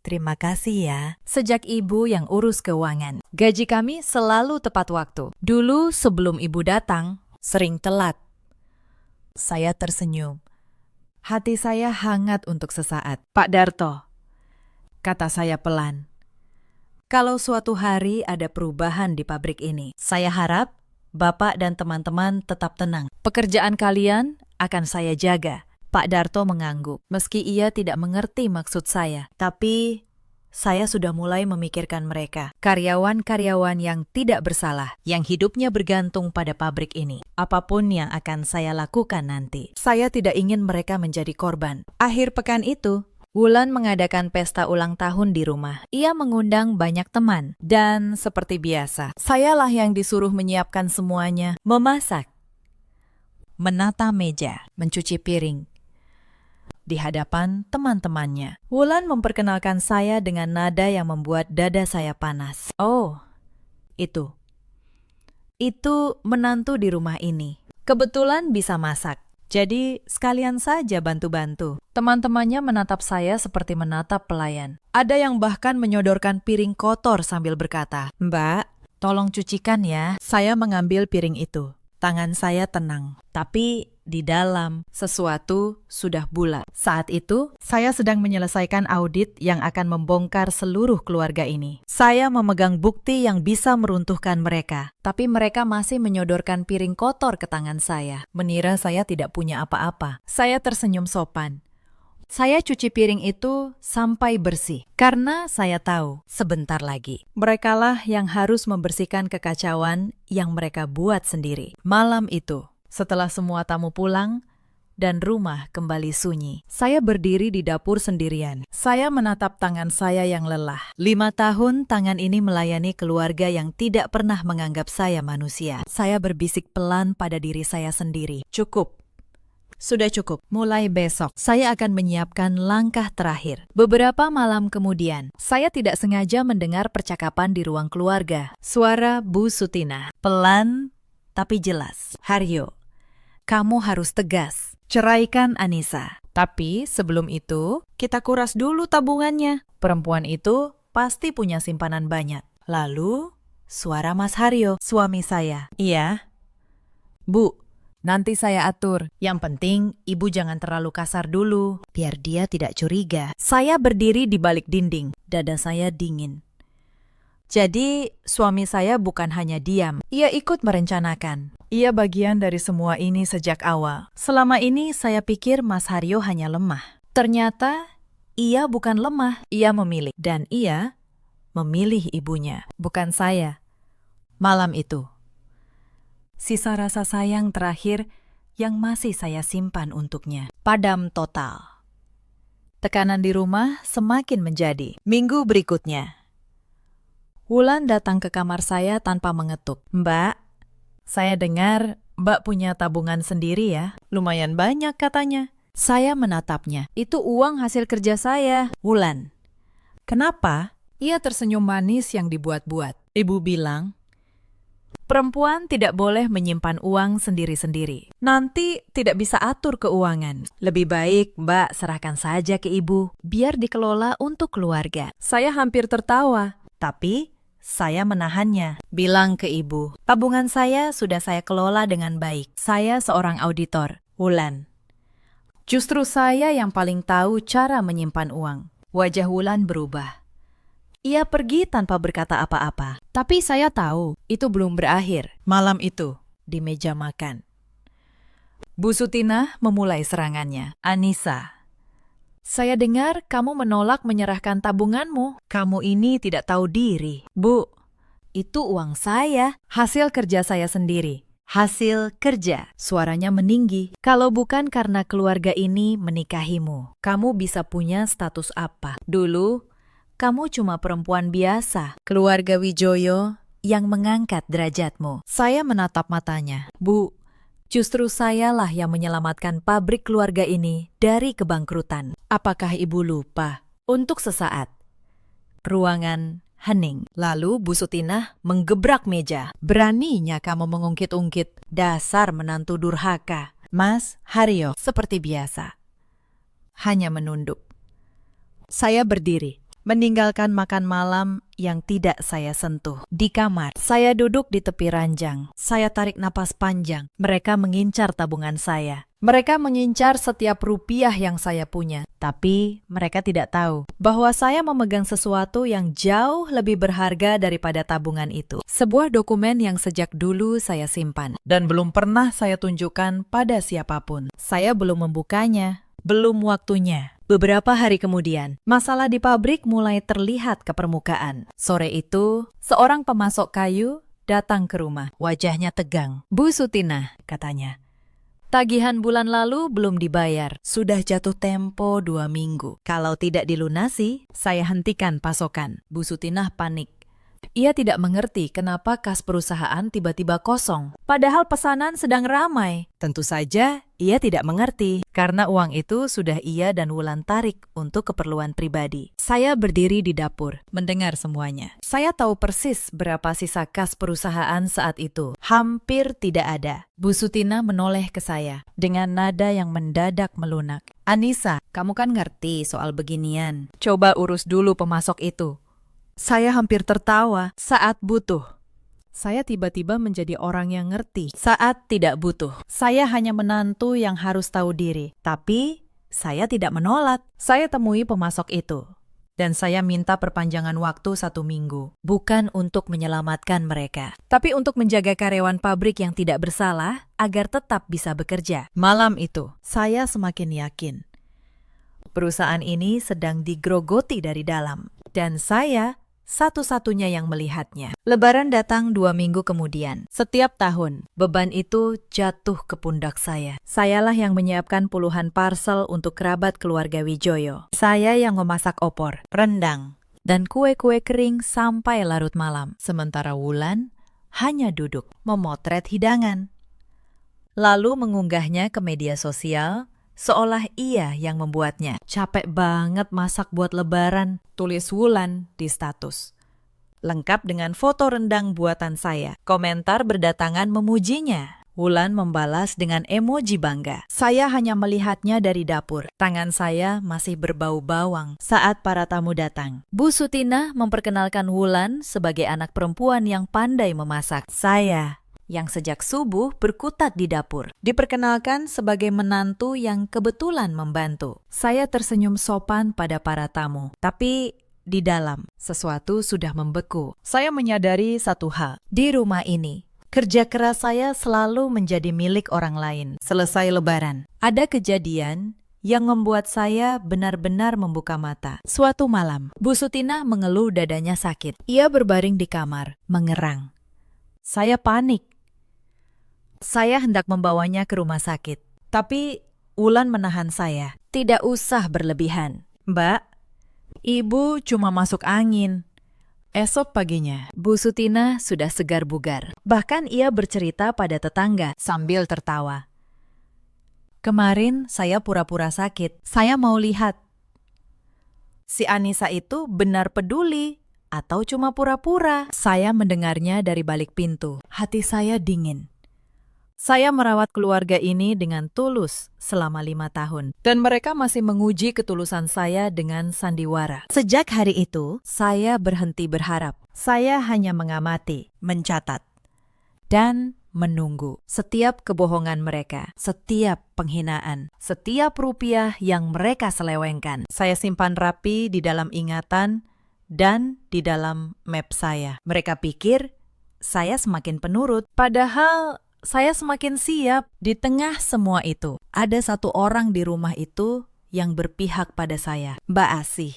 terima kasih ya. Sejak ibu yang urus keuangan, gaji kami selalu tepat waktu. Dulu sebelum ibu datang, sering telat. Saya tersenyum. Hati saya hangat untuk sesaat. Pak Darto, kata saya pelan. Kalau suatu hari ada perubahan di pabrik ini, saya harap Bapak dan teman-teman tetap tenang. Pekerjaan kalian akan saya jaga. Pak Darto mengangguk, meski ia tidak mengerti maksud saya. Tapi saya sudah mulai memikirkan mereka. Karyawan-karyawan yang tidak bersalah, yang hidupnya bergantung pada pabrik ini. Apapun yang akan saya lakukan nanti, saya tidak ingin mereka menjadi korban. Akhir pekan itu, Wulan mengadakan pesta ulang tahun di rumah. Ia mengundang banyak teman. Dan seperti biasa, sayalah yang disuruh menyiapkan semuanya. Memasak, menata meja, mencuci piring. Di hadapan teman-temannya, Wulan memperkenalkan saya dengan nada yang membuat dada saya panas. Oh, itu menantu di rumah ini. Kebetulan bisa masak, jadi sekalian saja bantu-bantu. Teman-temannya menatap saya seperti menatap pelayan. Ada yang bahkan menyodorkan piring kotor sambil berkata, "Mbak, tolong cucikan ya." Saya mengambil piring itu. Tangan saya tenang, tapi di dalam sesuatu sudah bulat. Saat itu, saya sedang menyelesaikan audit yang akan membongkar seluruh keluarga ini. Saya memegang bukti yang bisa meruntuhkan mereka, tapi mereka masih menyodorkan piring kotor ke tangan saya, mengira saya tidak punya apa-apa. Saya tersenyum sopan. Saya cuci piring itu sampai bersih, karena saya tahu sebentar lagi merekalah yang harus membersihkan kekacauan yang mereka buat sendiri. Malam itu, setelah semua tamu pulang, dan rumah kembali sunyi, saya berdiri di dapur sendirian. Saya menatap tangan saya yang lelah. 5 tahun tangan ini melayani keluarga yang tidak pernah menganggap saya manusia. Saya berbisik pelan pada diri saya sendiri. Cukup. Sudah cukup. Mulai besok, saya akan menyiapkan langkah terakhir. Beberapa malam kemudian, saya tidak sengaja mendengar percakapan di ruang keluarga. Suara Bu Sutina. Pelan, tapi jelas. Haryo, kamu harus tegas. Ceraikan Anissa. Tapi sebelum itu, kita kuras dulu tabungannya. Perempuan itu pasti punya simpanan banyak. Lalu, suara Mas Haryo, suami saya. Iya. Bu, nanti saya atur. Yang penting, ibu jangan terlalu kasar dulu, biar dia tidak curiga. Saya berdiri di balik dinding. Dada saya dingin. Jadi, suami saya bukan hanya diam, ia ikut merencanakan. Ia bagian dari semua ini sejak awal. Selama ini saya pikir Mas Haryo hanya lemah. Ternyata, ia bukan lemah, ia memilih. Dan ia memilih ibunya, bukan saya. Malam itu, sisa rasa sayang terakhir yang masih saya simpan untuknya. Padam total. Tekanan di rumah semakin menjadi. Minggu berikutnya, Wulan datang ke kamar saya tanpa mengetuk. Mbak, saya dengar Mbak punya tabungan sendiri ya. Lumayan banyak katanya. Saya menatapnya. Itu uang hasil kerja saya. Wulan, kenapa? Ia tersenyum manis yang dibuat-buat. Ibu bilang, perempuan tidak boleh menyimpan uang sendiri-sendiri. Nanti tidak bisa atur keuangan. Lebih baik Mbak serahkan saja ke ibu, biar dikelola untuk keluarga. Saya hampir tertawa, tapi saya menahannya. Bilang ke ibu, tabungan saya sudah saya kelola dengan baik. Saya seorang auditor. Wulan, justru saya yang paling tahu cara menyimpan uang. Wajah Wulan berubah. Ia pergi tanpa berkata apa-apa. Tapi saya tahu itu belum berakhir. Malam itu, di meja makan, Bu Sutina memulai serangannya. Anissa, saya dengar kamu menolak menyerahkan tabunganmu. Kamu ini tidak tahu diri. Bu, itu uang saya, hasil kerja saya sendiri. Hasil kerja, suaranya meninggi. Kalau bukan karena keluarga ini menikahimu, kamu bisa punya status apa? Dulu, kamu cuma perempuan biasa, keluarga Wijoyo yang mengangkat derajatmu. Saya menatap matanya. Bu, justru sayalah yang menyelamatkan pabrik keluarga ini dari kebangkrutan. Apakah ibu lupa? Untuk sesaat, ruangan hening. Lalu Bu Sutina menggebrak meja. Beraninya kamu mengungkit-ungkit. Dasar menantu durhaka. Mas Haryo, seperti biasa, hanya menunduk. Saya berdiri, meninggalkan makan malam yang tidak saya sentuh. Di kamar, saya duduk di tepi ranjang. Saya tarik napas panjang. Mereka mengincar tabungan saya. Mereka mengincar setiap rupiah yang saya punya. Tapi mereka tidak tahu bahwa saya memegang sesuatu yang jauh lebih berharga daripada tabungan itu. Sebuah dokumen yang sejak dulu saya simpan. Dan belum pernah saya tunjukkan pada siapapun. Saya belum membukanya. Belum waktunya. Beberapa hari kemudian, masalah di pabrik mulai terlihat ke permukaan. Sore itu, seorang pemasok kayu datang ke rumah. Wajahnya tegang. Bu Sutina, katanya, tagihan bulan lalu belum dibayar. Sudah jatuh tempo 2 minggu. Kalau tidak dilunasi, saya hentikan pasokan. Bu Sutina panik. Ia tidak mengerti kenapa kas perusahaan tiba-tiba kosong. Padahal pesanan sedang ramai. Tentu saja, ia tidak mengerti. Karena uang itu sudah ia dan Wulan tarik untuk keperluan pribadi. Saya berdiri di dapur, mendengar semuanya. Saya tahu persis berapa sisa kas perusahaan saat itu. Hampir tidak ada. Bu Sutina menoleh ke saya dengan nada yang mendadak melunak. Anissa, kamu kan ngerti soal beginian. Coba urus dulu pemasok itu. Saya hampir tertawa saat butuh. Saya tiba-tiba menjadi orang yang ngerti saat tidak butuh. Saya hanya menantu yang harus tahu diri. Tapi saya tidak menolak. Saya temui pemasok itu. Dan saya minta perpanjangan waktu 1 minggu. Bukan untuk menyelamatkan mereka, tapi untuk menjaga karyawan pabrik yang tidak bersalah agar tetap bisa bekerja. Malam itu, saya semakin yakin perusahaan ini sedang digrogoti dari dalam. Dan saya satu-satunya yang melihatnya. Lebaran datang 2 minggu kemudian. Setiap tahun, Beban itu jatuh ke pundak saya. sayalah yang menyiapkan puluhan parcel untuk kerabat keluarga Wijoyo. Saya yang memasak opor, rendang, Dan kue-kue kering sampai larut malam. sementara Wulan hanya duduk memotret hidangan. Lalu mengunggahnya ke media sosial, seolah ia yang membuatnya. Capek banget masak buat lebaran, tulis Wulan di status. Lengkap dengan foto rendang buatan saya. Komentar berdatangan memujinya. Wulan membalas dengan emoji bangga. Saya hanya melihatnya dari dapur. Tangan saya masih berbau bawang saat para tamu datang. Bu Sutina memperkenalkan Wulan sebagai anak perempuan yang pandai memasak. Saya Yang sejak subuh berkutat di dapur. diperkenalkan sebagai menantu yang kebetulan membantu. Saya tersenyum sopan pada para tamu, tapi di dalam sesuatu sudah membeku. Saya menyadari satu hal. Di rumah ini, kerja keras saya selalu menjadi milik orang lain. Selesai lebaran, ada kejadian yang membuat saya benar-benar membuka mata. Suatu malam, Bu Sutina mengeluh dadanya sakit. ia berbaring di kamar, mengerang. Saya panik. Saya hendak membawanya ke rumah sakit, tapi Wulan menahan saya. Tidak usah berlebihan. Mbak, ibu cuma masuk angin. Esok paginya, Bu Sutina sudah segar bugar. bahkan ia bercerita pada tetangga sambil tertawa. Kemarin saya pura-pura sakit. Saya mau lihat. Si Anissa itu benar peduli atau cuma pura-pura? Saya mendengarnya dari balik pintu. Hati saya dingin. Saya merawat keluarga ini dengan tulus selama 5 tahun. Dan mereka masih menguji ketulusan saya dengan sandiwara. Sejak hari itu, saya berhenti berharap. Saya hanya mengamati, mencatat, dan menunggu setiap kebohongan mereka, setiap penghinaan, setiap rupiah yang mereka selewengkan. Saya simpan rapi di dalam ingatan dan di dalam map saya. Mereka pikir saya semakin penurut, padahal saya semakin siap. Di tengah semua itu, ada satu orang di rumah itu yang berpihak pada saya, Mbak Asih.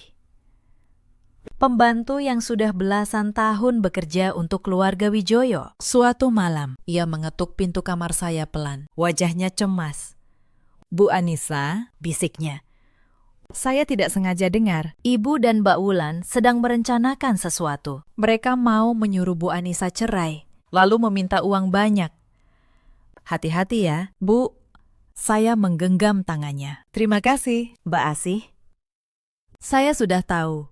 Pembantu yang sudah belasan tahun bekerja untuk keluarga Wijoyo. Suatu malam, ia mengetuk pintu kamar saya pelan. Wajahnya cemas. Bu Anissa, bisiknya. Saya tidak sengaja dengar. Ibu dan Mbak Wulan sedang merencanakan sesuatu. Mereka mau menyuruh Bu Anissa cerai, lalu meminta uang banyak. Hati-hati ya, Bu. Saya menggenggam tangannya. Terima kasih, Mbak Asih. Saya sudah tahu.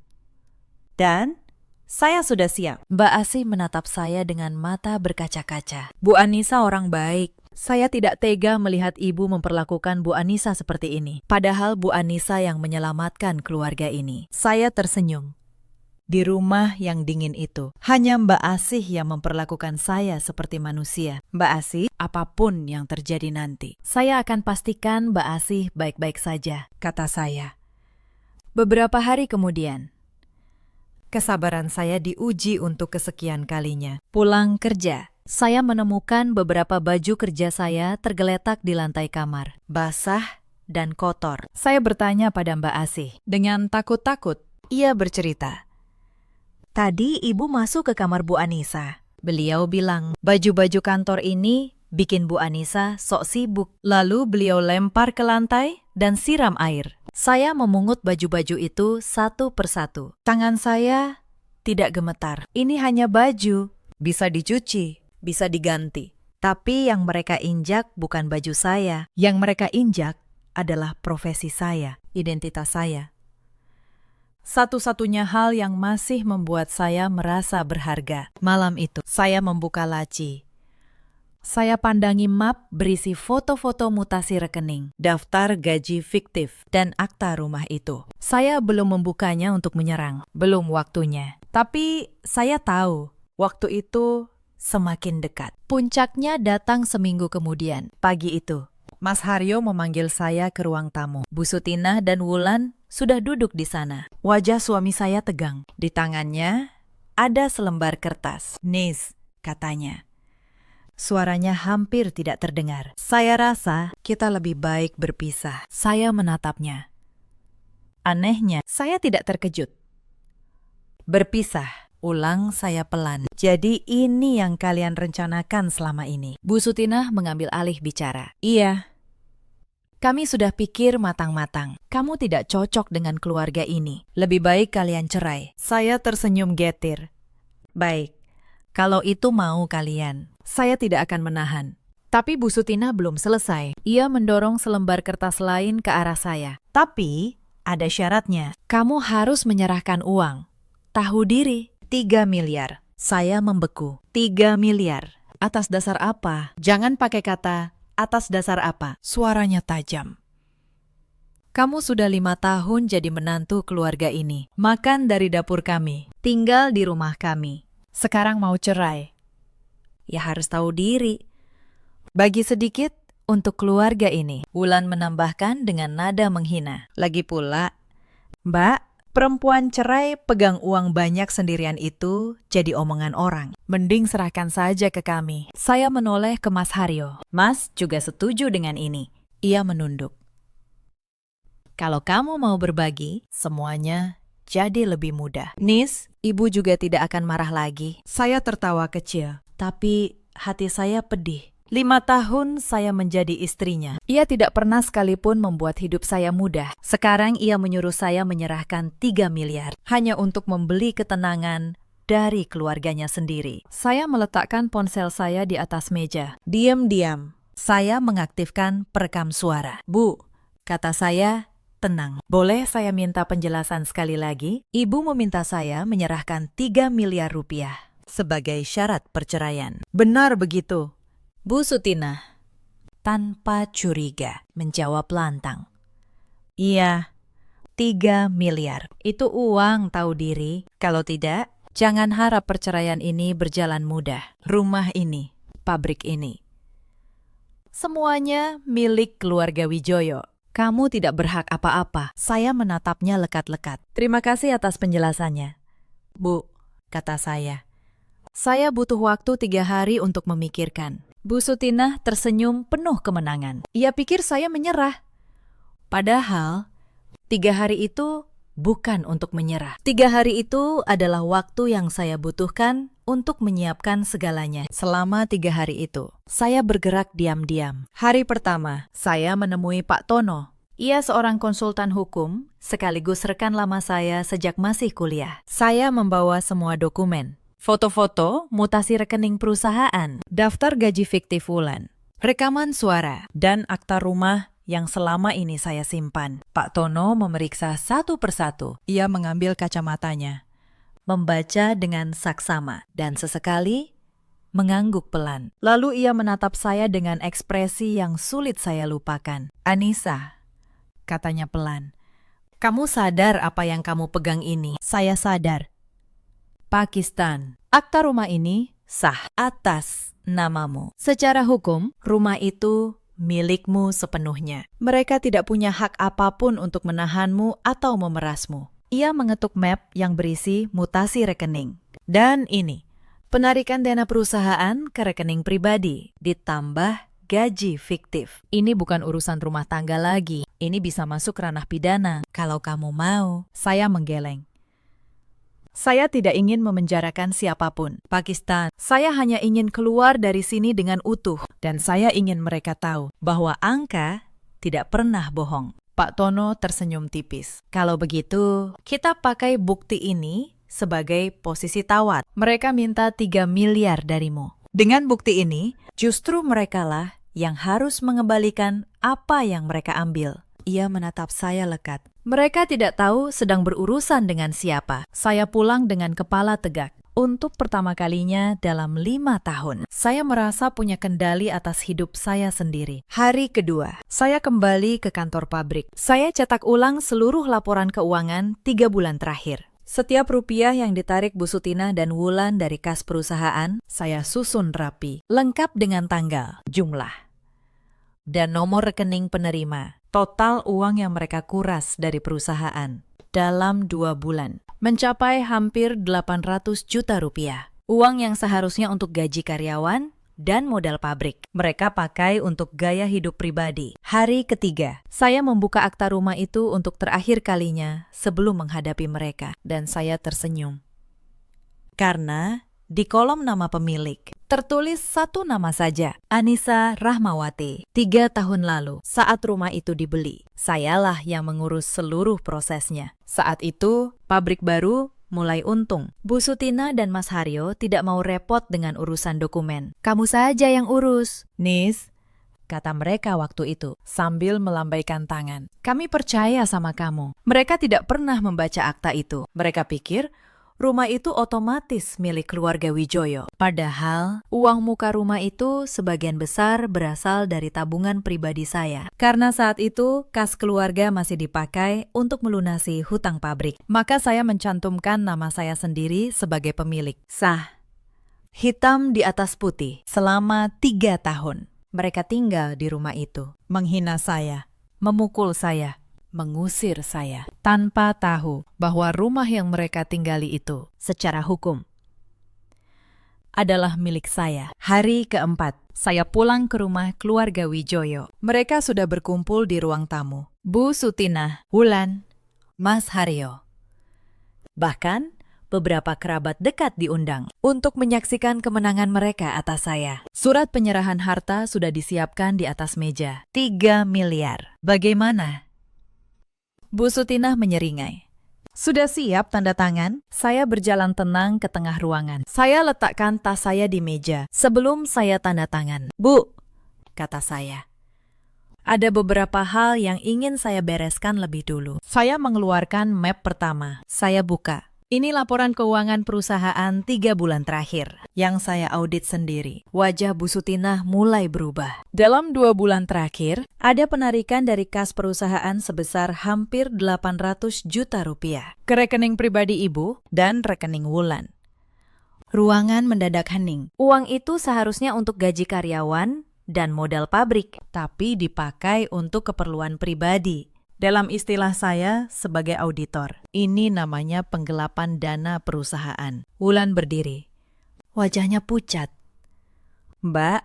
Dan saya sudah siap. Mbak Asih menatap saya dengan mata berkaca-kaca. Bu Anissa orang baik. Saya tidak tega melihat ibu memperlakukan Bu Anissa seperti ini. Padahal Bu Anissa yang menyelamatkan keluarga ini. Saya tersenyum. Di rumah yang dingin itu, hanya Mbak Asih yang memperlakukan saya seperti manusia. Mbak Asih, apapun yang terjadi nanti, saya akan pastikan Mbak Asih baik-baik saja, kata saya. Beberapa hari kemudian, kesabaran saya diuji untuk kesekian kalinya. Pulang kerja, saya menemukan beberapa baju kerja saya tergeletak di lantai kamar, basah dan kotor. Saya bertanya pada Mbak Asih. Dengan takut-takut, ia bercerita. Tadi ibu masuk ke kamar Bu Anissa. Beliau bilang, baju-baju kantor ini bikin Bu Anissa sok sibuk. Lalu beliau lempar ke lantai dan siram air. Saya memungut baju-baju itu satu persatu. Tangan saya tidak gemetar. Ini hanya baju. Bisa dicuci, bisa diganti. Tapi yang mereka injak bukan baju saya. Yang mereka injak adalah profesi saya, identitas saya. Satu-satunya hal yang masih membuat saya merasa berharga. Malam itu, saya membuka laci. Saya pandangi map berisi foto-foto mutasi rekening, daftar gaji fiktif, dan akta rumah itu. Saya belum membukanya untuk menyerang, belum waktunya. Tapi saya tahu, waktu itu semakin dekat. Puncaknya datang seminggu kemudian. Pagi itu, Mas Haryo memanggil saya ke ruang tamu. Bu Sutina dan Wulan sudah duduk di sana. Wajah suami saya tegang. Di tangannya ada selembar kertas. Nis, katanya. Suaranya hampir tidak terdengar. Saya rasa kita lebih baik berpisah. Saya menatapnya. Anehnya, saya tidak terkejut. Berpisah, ulang saya pelan. Jadi ini yang kalian rencanakan selama ini. Bu Sutinah mengambil alih bicara. Iya, Kami sudah pikir matang-matang. Kamu tidak cocok dengan keluarga ini. Lebih baik kalian cerai. saya tersenyum getir. Baik, kalau itu mau kalian. Saya tidak akan menahan. Tapi Bu Sutinah belum selesai. Ia mendorong selembar kertas lain ke arah saya. Tapi ada syaratnya. Kamu harus menyerahkan uang. Tahu diri. 3 miliar. Saya membeku. 3 miliar. Atas dasar apa? Jangan pakai kata atas dasar apa. Suaranya tajam. Kamu sudah 5 tahun jadi menantu keluarga ini. Makan dari dapur kami. Tinggal di rumah kami. Sekarang mau cerai. Ya harus tahu diri. Bagi sedikit untuk keluarga ini. Wulan menambahkan dengan nada menghina. Lagi pula, Mbak, perempuan cerai pegang uang banyak sendirian itu jadi omongan orang. Mending serahkan saja ke kami. Saya menoleh ke Mas Haryo. Mas juga setuju dengan ini. Ia menunduk. Kalau kamu mau berbagi, semuanya jadi lebih mudah. Nis, ibu juga tidak akan marah lagi. Saya tertawa kecil, tapi hati saya pedih. 5 tahun saya menjadi istrinya. Ia tidak pernah sekalipun membuat hidup saya mudah. Sekarang ia menyuruh saya menyerahkan 3 miliar hanya untuk membeli ketenangan dari keluarganya sendiri. Saya meletakkan ponsel saya di atas meja. Diam-diam, saya mengaktifkan perekam suara. Bu, kata saya, tenang. Boleh saya minta penjelasan sekali lagi? Ibu meminta saya menyerahkan 3 miliar rupiah sebagai syarat perceraian. Benar begitu? Bu Sutinah tanpa curiga menjawab lantang. Iya, 3 miliar. Itu uang, tahu diri. Kalau tidak, jangan harap perceraian ini berjalan mudah. Rumah ini, pabrik ini, semuanya milik keluarga Wijoyo. Kamu tidak berhak apa-apa. Saya menatapnya lekat-lekat. Terima kasih atas penjelasannya. Bu, kata saya butuh waktu 3 hari untuk memikirkan. Bu Sutinah tersenyum penuh kemenangan. Ia pikir saya menyerah. Padahal, 3 hari itu bukan untuk menyerah. 3 hari itu adalah waktu yang saya butuhkan untuk menyiapkan segalanya. Selama 3 hari itu, saya bergerak diam-diam. Hari pertama, saya menemui Pak Tono. Ia seorang konsultan hukum, sekaligus rekan lama saya sejak masih kuliah. Saya membawa semua dokumen. Foto-foto, mutasi rekening perusahaan, daftar gaji fiktif Wulan, rekaman suara, dan akta rumah yang selama ini saya simpan. Pak Tono memeriksa satu persatu. Ia mengambil kacamatanya, membaca dengan saksama, dan sesekali mengangguk pelan. Lalu ia menatap saya dengan ekspresi yang sulit saya lupakan. Anissa, katanya pelan, kamu sadar apa yang kamu pegang ini? Saya sadar. Pakistan. Akta rumah ini sah atas namamu. Secara hukum, rumah itu milikmu sepenuhnya. Mereka tidak punya hak apapun untuk menahanmu atau memerasmu. Ia mengetuk map yang berisi mutasi rekening. Dan ini, penarikan dana perusahaan ke rekening pribadi, ditambah gaji fiktif. Ini bukan urusan rumah tangga lagi. Ini bisa masuk ranah pidana. Kalau kamu mau, saya menggeleng. Saya tidak ingin memenjarakan siapapun. Pakistan, saya hanya ingin keluar dari sini dengan utuh. Dan saya ingin mereka tahu bahwa angka tidak pernah bohong. Pak Tono tersenyum tipis. Kalau begitu, kita pakai bukti ini sebagai posisi tawar. Mereka minta 3 miliar darimu. Dengan bukti ini, justru merekalah yang harus mengembalikan apa yang mereka ambil. Ia menatap saya lekat. Mereka tidak tahu sedang berurusan dengan siapa. Saya pulang dengan kepala tegak. Untuk pertama kalinya dalam 5 tahun, saya merasa punya kendali atas hidup saya sendiri. Hari kedua, saya kembali ke kantor pabrik. Saya cetak ulang seluruh laporan keuangan 3 bulan terakhir. Setiap rupiah yang ditarik Bu Sutinah dan Wulan dari kas perusahaan, saya susun rapi, lengkap dengan tanggal, jumlah, dan nomor rekening penerima. Total uang yang mereka kuras dari perusahaan dalam 2 bulan mencapai hampir 800 juta rupiah. Uang yang seharusnya untuk gaji karyawan dan modal pabrik. Mereka pakai untuk gaya hidup pribadi. Hari ketiga, saya membuka akta rumah itu untuk terakhir kalinya sebelum menghadapi mereka. Dan saya tersenyum. Karena di kolom nama pemilik tertulis satu nama saja, Anissa Rahmawati. 3 tahun lalu, saat rumah itu dibeli, sayalah yang mengurus seluruh prosesnya. Saat itu, pabrik baru mulai untung. Bu Sutina dan Mas Haryo tidak mau repot dengan urusan dokumen. Kamu saja yang urus. Nis, kata mereka waktu itu, sambil melambaikan tangan. Kami percaya sama kamu. Mereka tidak pernah membaca akta itu. Mereka pikir rumah itu otomatis milik keluarga Wijoyo. Padahal, uang muka rumah itu sebagian besar berasal dari tabungan pribadi saya. Karena saat itu, kas keluarga masih dipakai untuk melunasi hutang pabrik. Maka saya mencantumkan nama saya sendiri sebagai pemilik. Sah. Hitam di atas putih. Selama 3 tahun. Mereka tinggal di rumah itu. Menghina saya. Memukul saya. Mengusir saya, tanpa tahu bahwa rumah yang mereka tinggali itu, secara hukum, adalah milik saya. Hari keempat, saya pulang ke rumah keluarga Wijoyo. Mereka sudah berkumpul di ruang tamu. Bu Sutina, Wulan, Mas Haryo. Bahkan, beberapa kerabat dekat diundang untuk menyaksikan kemenangan mereka atas saya. Surat penyerahan harta sudah disiapkan di atas meja. 3 miliar. Bagaimana? Bu Sutina menyeringai. Sudah siap tanda tangan? Saya berjalan tenang ke tengah ruangan. Saya letakkan tas saya di meja sebelum saya tanda tangan. Bu, kata saya. Ada beberapa hal yang ingin saya bereskan lebih dulu. Saya mengeluarkan map pertama. Saya buka. Ini laporan keuangan perusahaan 3 bulan terakhir yang saya audit sendiri. Wajah Bu Sutina mulai berubah. Dalam 2 bulan terakhir, ada penarikan dari kas perusahaan sebesar hampir 800 juta rupiah ke rekening pribadi ibu dan rekening Wulan. Ruangan mendadak hening. Uang itu seharusnya untuk gaji karyawan dan modal pabrik, tapi dipakai untuk keperluan pribadi. Dalam istilah saya sebagai auditor, ini namanya penggelapan dana perusahaan. Wulan berdiri. Wajahnya pucat. Mbak,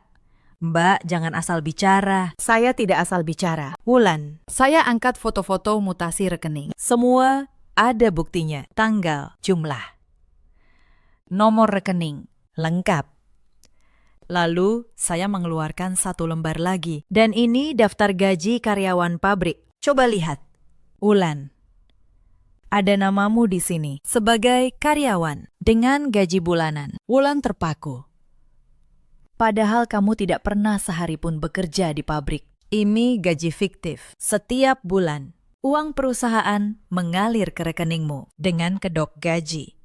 jangan asal bicara. Saya tidak asal bicara. Wulan, saya angkat foto-foto mutasi rekening. Semua ada buktinya. Tanggal, jumlah. Nomor rekening, lengkap. Lalu, saya mengeluarkan 1 lembar lagi. Dan ini daftar gaji karyawan pabrik. Coba lihat. Wulan, ada namamu di sini sebagai karyawan dengan gaji bulanan. Wulan terpaku. Padahal kamu tidak pernah sehari pun bekerja di pabrik. Ini gaji fiktif. Setiap bulan, uang perusahaan mengalir ke rekeningmu dengan kedok gaji.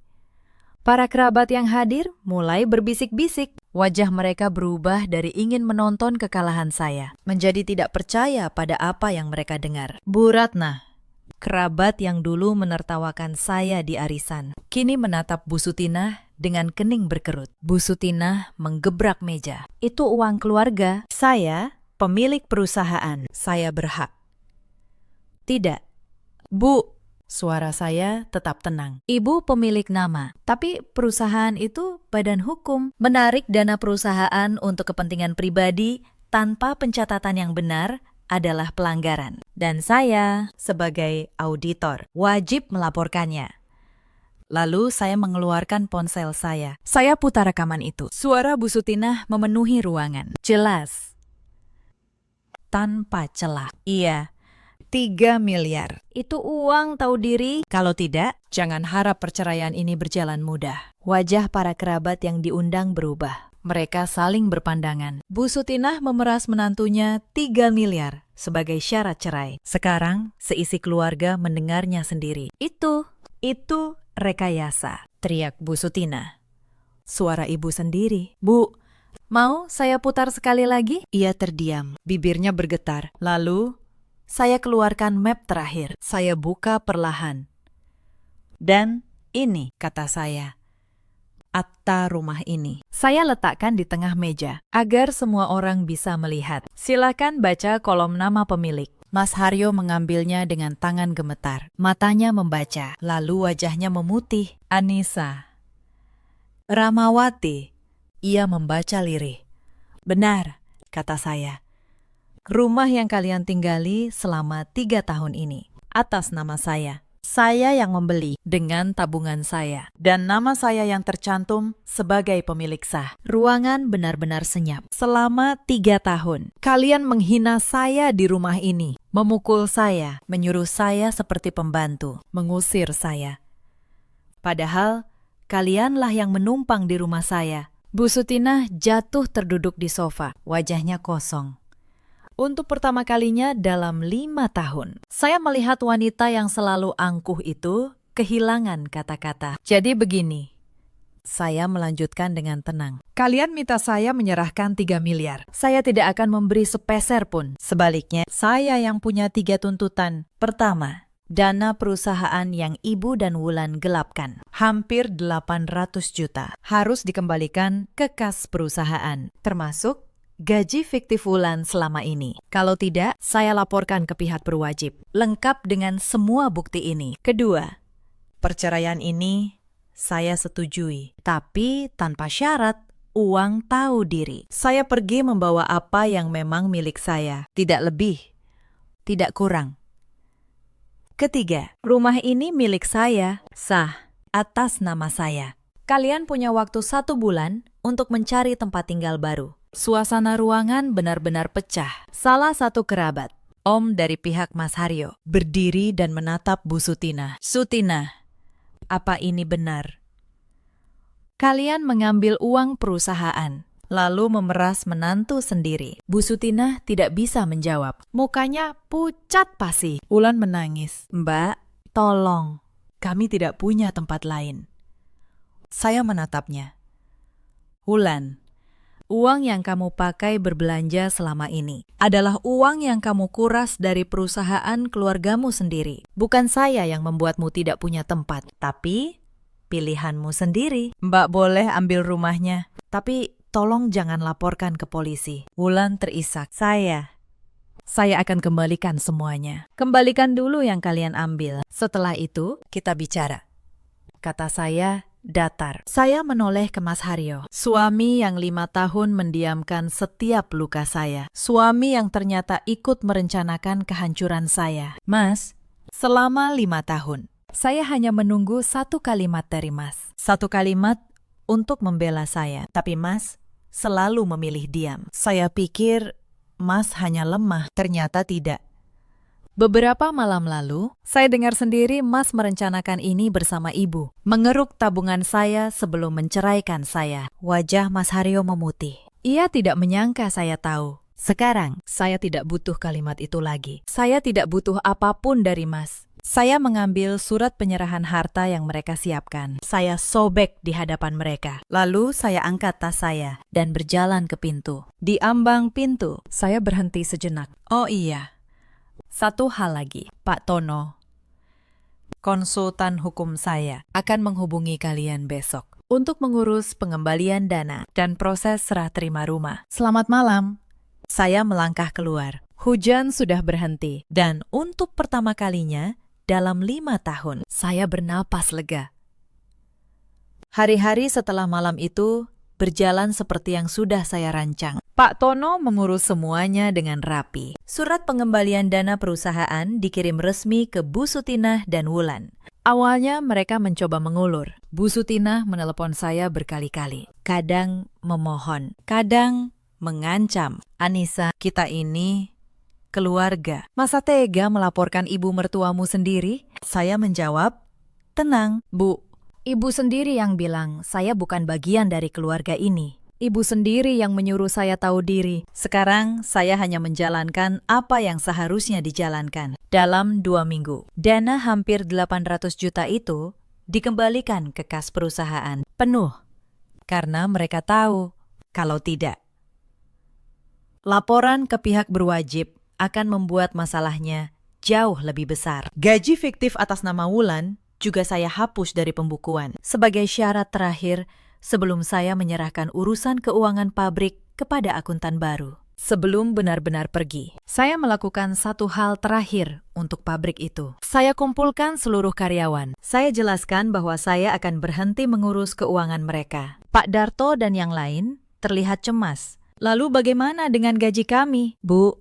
Para kerabat yang hadir mulai berbisik-bisik. Wajah mereka berubah dari ingin menonton kekalahan saya, menjadi tidak percaya pada apa yang mereka dengar. Bu Ratna, kerabat yang dulu menertawakan saya di arisan, kini menatap Bu Sutina dengan kening berkerut. Bu Sutina menggebrak meja. Itu uang keluarga. Saya pemilik perusahaan. Saya berhak. Tidak. Bu, suara saya tetap tenang. Ibu pemilik nama, tapi perusahaan itu badan hukum. Menarik dana perusahaan untuk kepentingan pribadi tanpa pencatatan yang benar adalah pelanggaran. Dan saya, sebagai auditor, wajib melaporkannya. Lalu saya mengeluarkan ponsel saya. Saya putar rekaman itu. Suara Bu Sutina memenuhi ruangan. Jelas. Tanpa celah. Iya. 3 miliar. Itu uang tahu diri? Kalau tidak, jangan harap perceraian ini berjalan mudah. Wajah para kerabat yang diundang berubah. Mereka saling berpandangan. Bu Sutina memeras menantunya 3 miliar sebagai syarat cerai. Sekarang, seisi keluarga mendengarnya sendiri. Itu rekayasa, teriak Bu Sutina. Suara ibu sendiri. Bu, mau saya putar sekali lagi? Ia terdiam, bibirnya bergetar. Lalu, saya keluarkan map terakhir. Saya buka perlahan. Dan ini, kata saya, akta rumah ini. Saya letakkan di tengah meja, agar semua orang bisa melihat. Silakan baca kolom nama pemilik. Mas Haryo mengambilnya dengan tangan gemetar. Matanya membaca, lalu wajahnya memutih. Anissa Rahmawati. Ia membaca lirih. Benar, kata saya. Rumah yang kalian tinggali selama 3 tahun ini, atas nama saya. Saya yang membeli dengan tabungan saya. Dan nama saya yang tercantum sebagai pemilik sah. Ruangan benar-benar senyap. Selama 3 tahun, kalian menghina saya di rumah ini. Memukul saya, menyuruh saya seperti pembantu, mengusir saya. Padahal, kalianlah yang menumpang di rumah saya. Bu Sutinah jatuh terduduk di sofa, wajahnya kosong. Untuk pertama kalinya dalam 5 tahun, saya melihat wanita yang selalu angkuh itu kehilangan kata-kata. Jadi begini, saya melanjutkan dengan tenang. Kalian minta saya menyerahkan 3 miliar. Saya tidak akan memberi sepeser pun. Sebaliknya, saya yang punya 3 tuntutan. Pertama, dana perusahaan yang Ibu dan Wulan gelapkan. Hampir 800 juta. Harus dikembalikan ke kas perusahaan. Termasuk gaji fiktif Wulan selama ini. Kalau tidak, saya laporkan ke pihak berwajib. Lengkap dengan semua bukti ini. Kedua, perceraian ini saya setujui. Tapi tanpa syarat, uang tahu diri. Saya pergi membawa apa yang memang milik saya. Tidak lebih, tidak kurang. Ketiga, rumah ini milik saya, sah, atas nama saya. Kalian punya waktu 1 bulan untuk mencari tempat tinggal baru. Suasana ruangan benar-benar pecah. Salah satu kerabat, om dari pihak Mas Haryo, berdiri dan menatap Bu Sutinah. Sutinah, apa ini benar? Kalian mengambil uang perusahaan, lalu memeras menantu sendiri. Bu Sutinah tidak bisa menjawab. Mukanya pucat pasi. Wulan menangis. Mbak, tolong. Kami tidak punya tempat lain. Saya menatapnya. Wulan, uang yang kamu pakai berbelanja selama ini adalah uang yang kamu kuras dari perusahaan keluargamu sendiri. Bukan saya yang membuatmu tidak punya tempat, tapi pilihanmu sendiri. Mbak boleh ambil rumahnya, tapi tolong jangan laporkan ke polisi. Wulan terisak. Saya akan kembalikan semuanya. Kembalikan dulu yang kalian ambil. Setelah itu, kita bicara. Kata saya datar. Saya menoleh ke Mas Haryo, suami yang 5 tahun mendiamkan setiap luka saya. Suami yang ternyata ikut merencanakan kehancuran saya. Mas, selama 5 tahun, saya hanya menunggu 1 kalimat dari Mas. 1 kalimat untuk membela saya. Tapi Mas selalu memilih diam. Saya pikir Mas hanya lemah, ternyata tidak. Beberapa malam lalu, saya dengar sendiri Mas merencanakan ini bersama Ibu. Mengeruk tabungan saya sebelum menceraikan saya. Wajah Mas Haryo memutih. Ia tidak menyangka saya tahu. Sekarang, saya tidak butuh kalimat itu lagi. Saya tidak butuh apapun dari Mas. Saya mengambil surat penyerahan harta yang mereka siapkan. Saya sobek di hadapan mereka. Lalu saya angkat tas saya dan berjalan ke pintu. Di ambang pintu, saya berhenti sejenak. Oh iya. Satu hal lagi, Pak Tono. Konsultan hukum saya akan menghubungi kalian besok untuk mengurus pengembalian dana dan proses serah terima rumah. Selamat malam. Saya melangkah keluar. Hujan sudah berhenti dan untuk pertama kalinya dalam 5 tahun saya bernapas lega. Hari-hari setelah malam itu berjalan seperti yang sudah saya rancang. Pak Tono mengurus semuanya dengan rapi. Surat pengembalian dana perusahaan dikirim resmi ke Bu Sutinah dan Wulan. Awalnya mereka mencoba mengulur. Bu Sutinah menelepon saya berkali-kali. Kadang memohon, kadang mengancam. Anissa, kita ini keluarga. Masa tega melaporkan ibu mertuamu sendiri? Saya menjawab, tenang, Bu. Ibu sendiri yang bilang saya bukan bagian dari keluarga ini. Ibu sendiri yang menyuruh saya tahu diri. Sekarang saya hanya menjalankan apa yang seharusnya dijalankan. Dalam 2 minggu, dana hampir 800 juta itu dikembalikan ke kas perusahaan penuh. Karena mereka tahu, kalau tidak, laporan ke pihak berwajib akan membuat masalahnya jauh lebih besar. Gaji fiktif atas nama Wulan juga saya hapus dari pembukuan sebagai syarat terakhir sebelum saya menyerahkan urusan keuangan pabrik kepada akuntan baru. Sebelum benar-benar pergi, saya melakukan satu hal terakhir untuk pabrik itu. Saya kumpulkan seluruh karyawan. Saya jelaskan bahwa saya akan berhenti mengurus keuangan mereka. Pak Darto dan yang lain terlihat cemas Lalu bagaimana dengan gaji kami? Bu,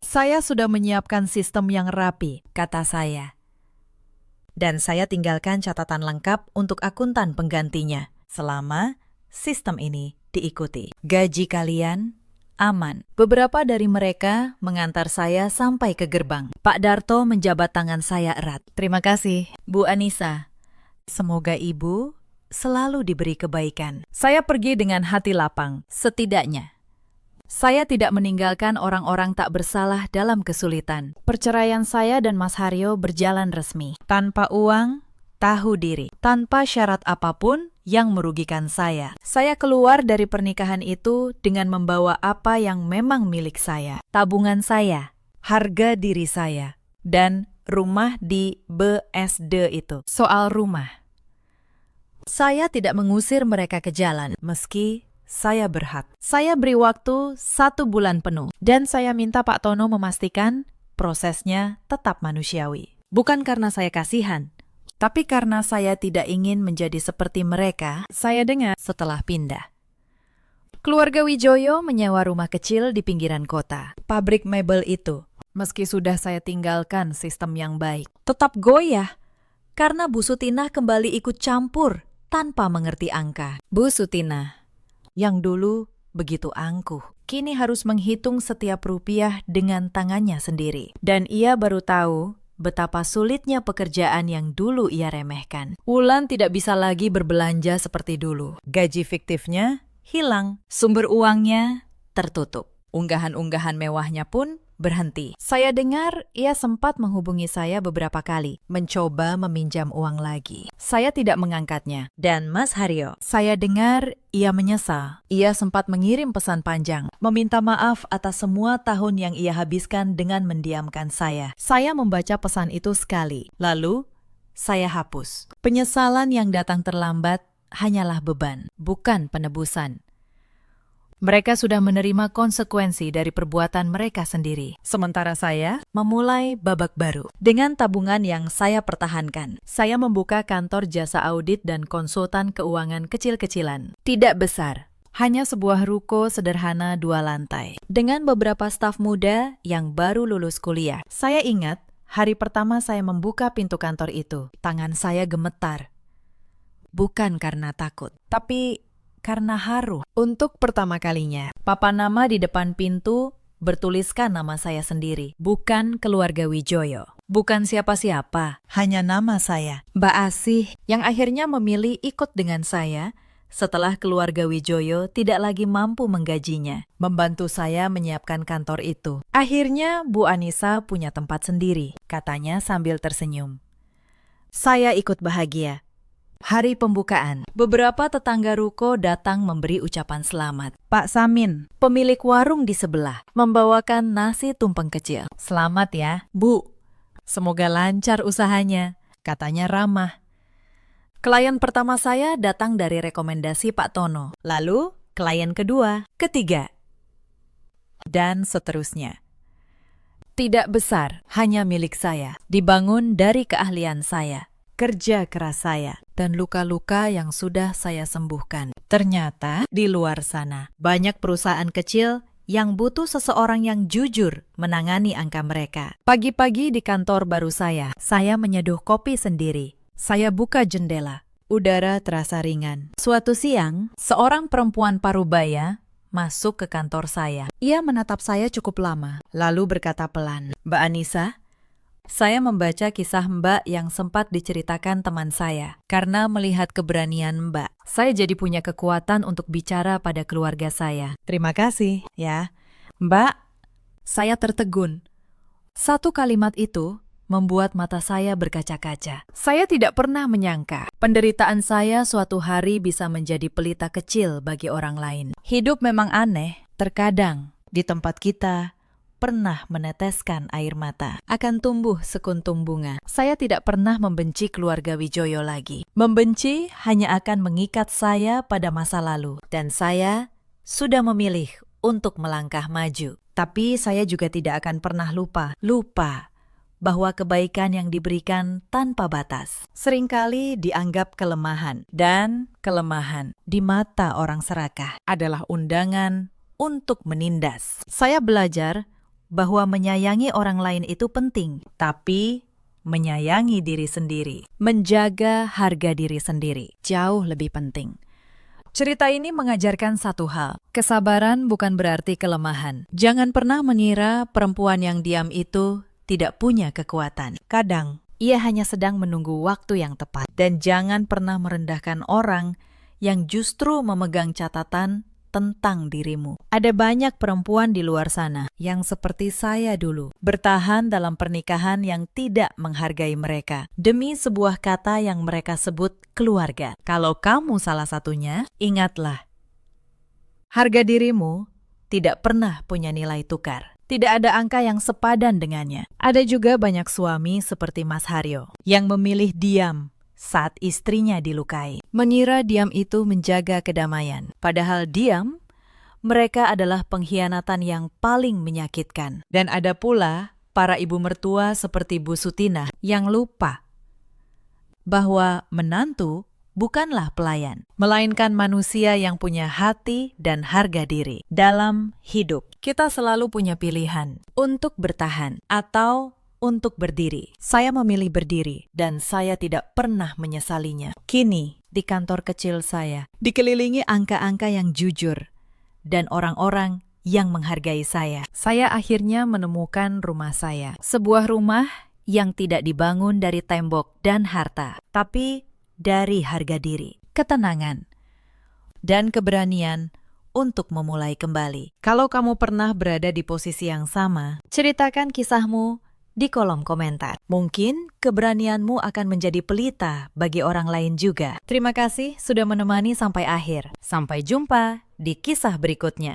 saya sudah menyiapkan sistem yang rapi, kata saya. Dan saya tinggalkan catatan lengkap untuk akuntan penggantinya selama sistem ini diikuti. Gaji kalian aman. Beberapa dari mereka mengantar saya sampai ke gerbang. Pak Darto menjabat tangan saya erat. Terima kasih, Bu Anissa. Semoga Ibu selalu diberi kebaikan. Saya pergi dengan hati lapang, setidaknya. Saya tidak meninggalkan orang-orang tak bersalah dalam kesulitan. Perceraian saya dan Mas Haryo berjalan resmi. Tanpa uang, tahu diri. Tanpa syarat apapun yang merugikan saya. Saya keluar dari pernikahan itu dengan membawa apa yang memang milik saya. Tabungan saya, harga diri saya, dan rumah di BSD itu. Soal rumah, saya tidak mengusir mereka ke jalan, meski saya berhak. Saya beri waktu 1 bulan penuh, dan saya minta Pak Tono memastikan prosesnya tetap manusiawi. Bukan karena saya kasihan, tapi karena saya tidak ingin menjadi seperti mereka. Saya dengar setelah pindah, keluarga Wijoyo menyewa rumah kecil di pinggiran kota. Pabrik mebel itu, meski sudah saya tinggalkan sistem yang baik, tetap goyah karena Bu Sutinah kembali ikut campur tanpa mengerti angka. Bu Sutinah, yang dulu begitu angkuh, kini harus menghitung setiap rupiah dengan tangannya sendiri. Dan ia baru tahu betapa sulitnya pekerjaan yang dulu ia remehkan. Wulan tidak bisa lagi berbelanja seperti dulu. Gaji fiktifnya hilang, sumber uangnya tertutup. Unggahan-unggahan mewahnya pun berhenti. Saya dengar ia sempat menghubungi saya beberapa kali, mencoba meminjam uang lagi. Saya tidak mengangkatnya. Dan Mas Haryo, saya dengar ia menyesal. Ia sempat mengirim pesan panjang, meminta maaf atas semua tahun yang ia habiskan dengan mendiamkan saya. Saya membaca pesan itu sekali, lalu saya hapus. Penyesalan yang datang terlambat hanyalah beban, bukan penebusan. Mereka sudah menerima konsekuensi dari perbuatan mereka sendiri. Sementara saya memulai babak baru. Dengan tabungan yang saya pertahankan, saya membuka kantor jasa audit dan konsultan keuangan kecil-kecilan. Tidak besar, hanya sebuah ruko sederhana 2 lantai. Dengan beberapa staf muda yang baru lulus kuliah. Saya ingat, hari pertama saya membuka pintu kantor itu, tangan saya gemetar. Bukan karena takut, tapi karena haru. Untuk pertama kalinya, papan nama di depan pintu bertuliskan nama saya sendiri. Bukan keluarga Wijoyo. Bukan siapa-siapa. Hanya nama saya. Mbak Asih, yang akhirnya memilih ikut dengan saya setelah keluarga Wijoyo tidak lagi mampu menggajinya. Membantu saya menyiapkan kantor itu. Akhirnya Bu Anissa punya tempat sendiri, katanya sambil tersenyum. Saya ikut bahagia. Hari pembukaan, beberapa tetangga ruko datang memberi ucapan selamat. Pak Samin, pemilik warung di sebelah, membawakan nasi tumpeng kecil. Selamat ya, Bu. Semoga lancar usahanya, katanya ramah. Klien pertama saya datang dari rekomendasi Pak Tono. Lalu, klien kedua, ketiga, dan seterusnya. Tidak besar, hanya milik saya. Dibangun dari keahlian saya, kerja keras saya, dan luka-luka yang sudah saya sembuhkan. Ternyata di luar sana banyak perusahaan kecil yang butuh seseorang yang jujur menangani angka mereka. Pagi-pagi di kantor baru saya menyeduh kopi sendiri. Saya buka jendela, udara terasa ringan. Suatu siang, seorang perempuan parubaya masuk ke kantor saya. Ia menatap saya cukup lama, lalu berkata pelan, "Mbak Anissa, saya membaca kisah Mbak yang sempat diceritakan teman saya. Karena melihat keberanian Mbak, saya jadi punya kekuatan untuk bicara pada keluarga saya." "Terima kasih, ya." "Mbak," saya tertegun. Satu kalimat itu membuat mata saya berkaca-kaca. Saya tidak pernah menyangka penderitaan saya suatu hari bisa menjadi pelita kecil bagi orang lain. Hidup memang aneh. Terkadang di tempat kita pernah meneteskan air mata, akan tumbuh sekuntum bunga. Saya tidak pernah membenci keluarga Wijoyo lagi. Membenci hanya akan mengikat saya pada masa lalu. Dan saya sudah memilih untuk melangkah maju. Tapi saya juga tidak akan pernah lupa bahwa kebaikan yang diberikan tanpa batas seringkali dianggap kelemahan. Dan kelemahan di mata orang serakah adalah undangan untuk menindas. Saya belajar bahwa menyayangi orang lain itu penting, tapi menyayangi diri sendiri, menjaga harga diri sendiri, jauh lebih penting. Cerita ini mengajarkan satu hal, kesabaran bukan berarti kelemahan. Jangan pernah mengira perempuan yang diam itu tidak punya kekuatan. Kadang, ia hanya sedang menunggu waktu yang tepat. Dan jangan pernah merendahkan orang yang justru memegang catatan tentang dirimu. Ada banyak perempuan di luar sana yang seperti saya dulu, bertahan dalam pernikahan yang tidak menghargai mereka demi sebuah kata yang mereka sebut keluarga. Kalau kamu salah satunya, ingatlah, harga dirimu tidak pernah punya nilai tukar. Tidak ada angka yang sepadan dengannya. Ada juga banyak suami seperti Mas Haryo yang memilih diam saat istrinya dilukai. Mengira diam itu menjaga kedamaian. Padahal diam, mereka adalah pengkhianatan yang paling menyakitkan. Dan ada pula para ibu mertua seperti Bu Sutina yang lupa bahwa menantu bukanlah pelayan, melainkan manusia yang punya hati dan harga diri. Dalam hidup, kita selalu punya pilihan untuk bertahan atau untuk berdiri. Saya memilih berdiri dan saya tidak pernah menyesalinya. Kini, di kantor kecil saya, dikelilingi angka-angka yang jujur dan orang-orang yang menghargai saya. Saya akhirnya menemukan rumah saya. Sebuah rumah yang tidak dibangun dari tembok dan harta, tapi dari harga diri, ketenangan, dan keberanian untuk memulai kembali. Kalau kamu pernah berada di posisi yang sama, ceritakan kisahmu di kolom komentar. Mungkin keberanianmu akan menjadi pelita bagi orang lain juga. Terima kasih sudah menemani sampai akhir. Sampai jumpa di kisah berikutnya.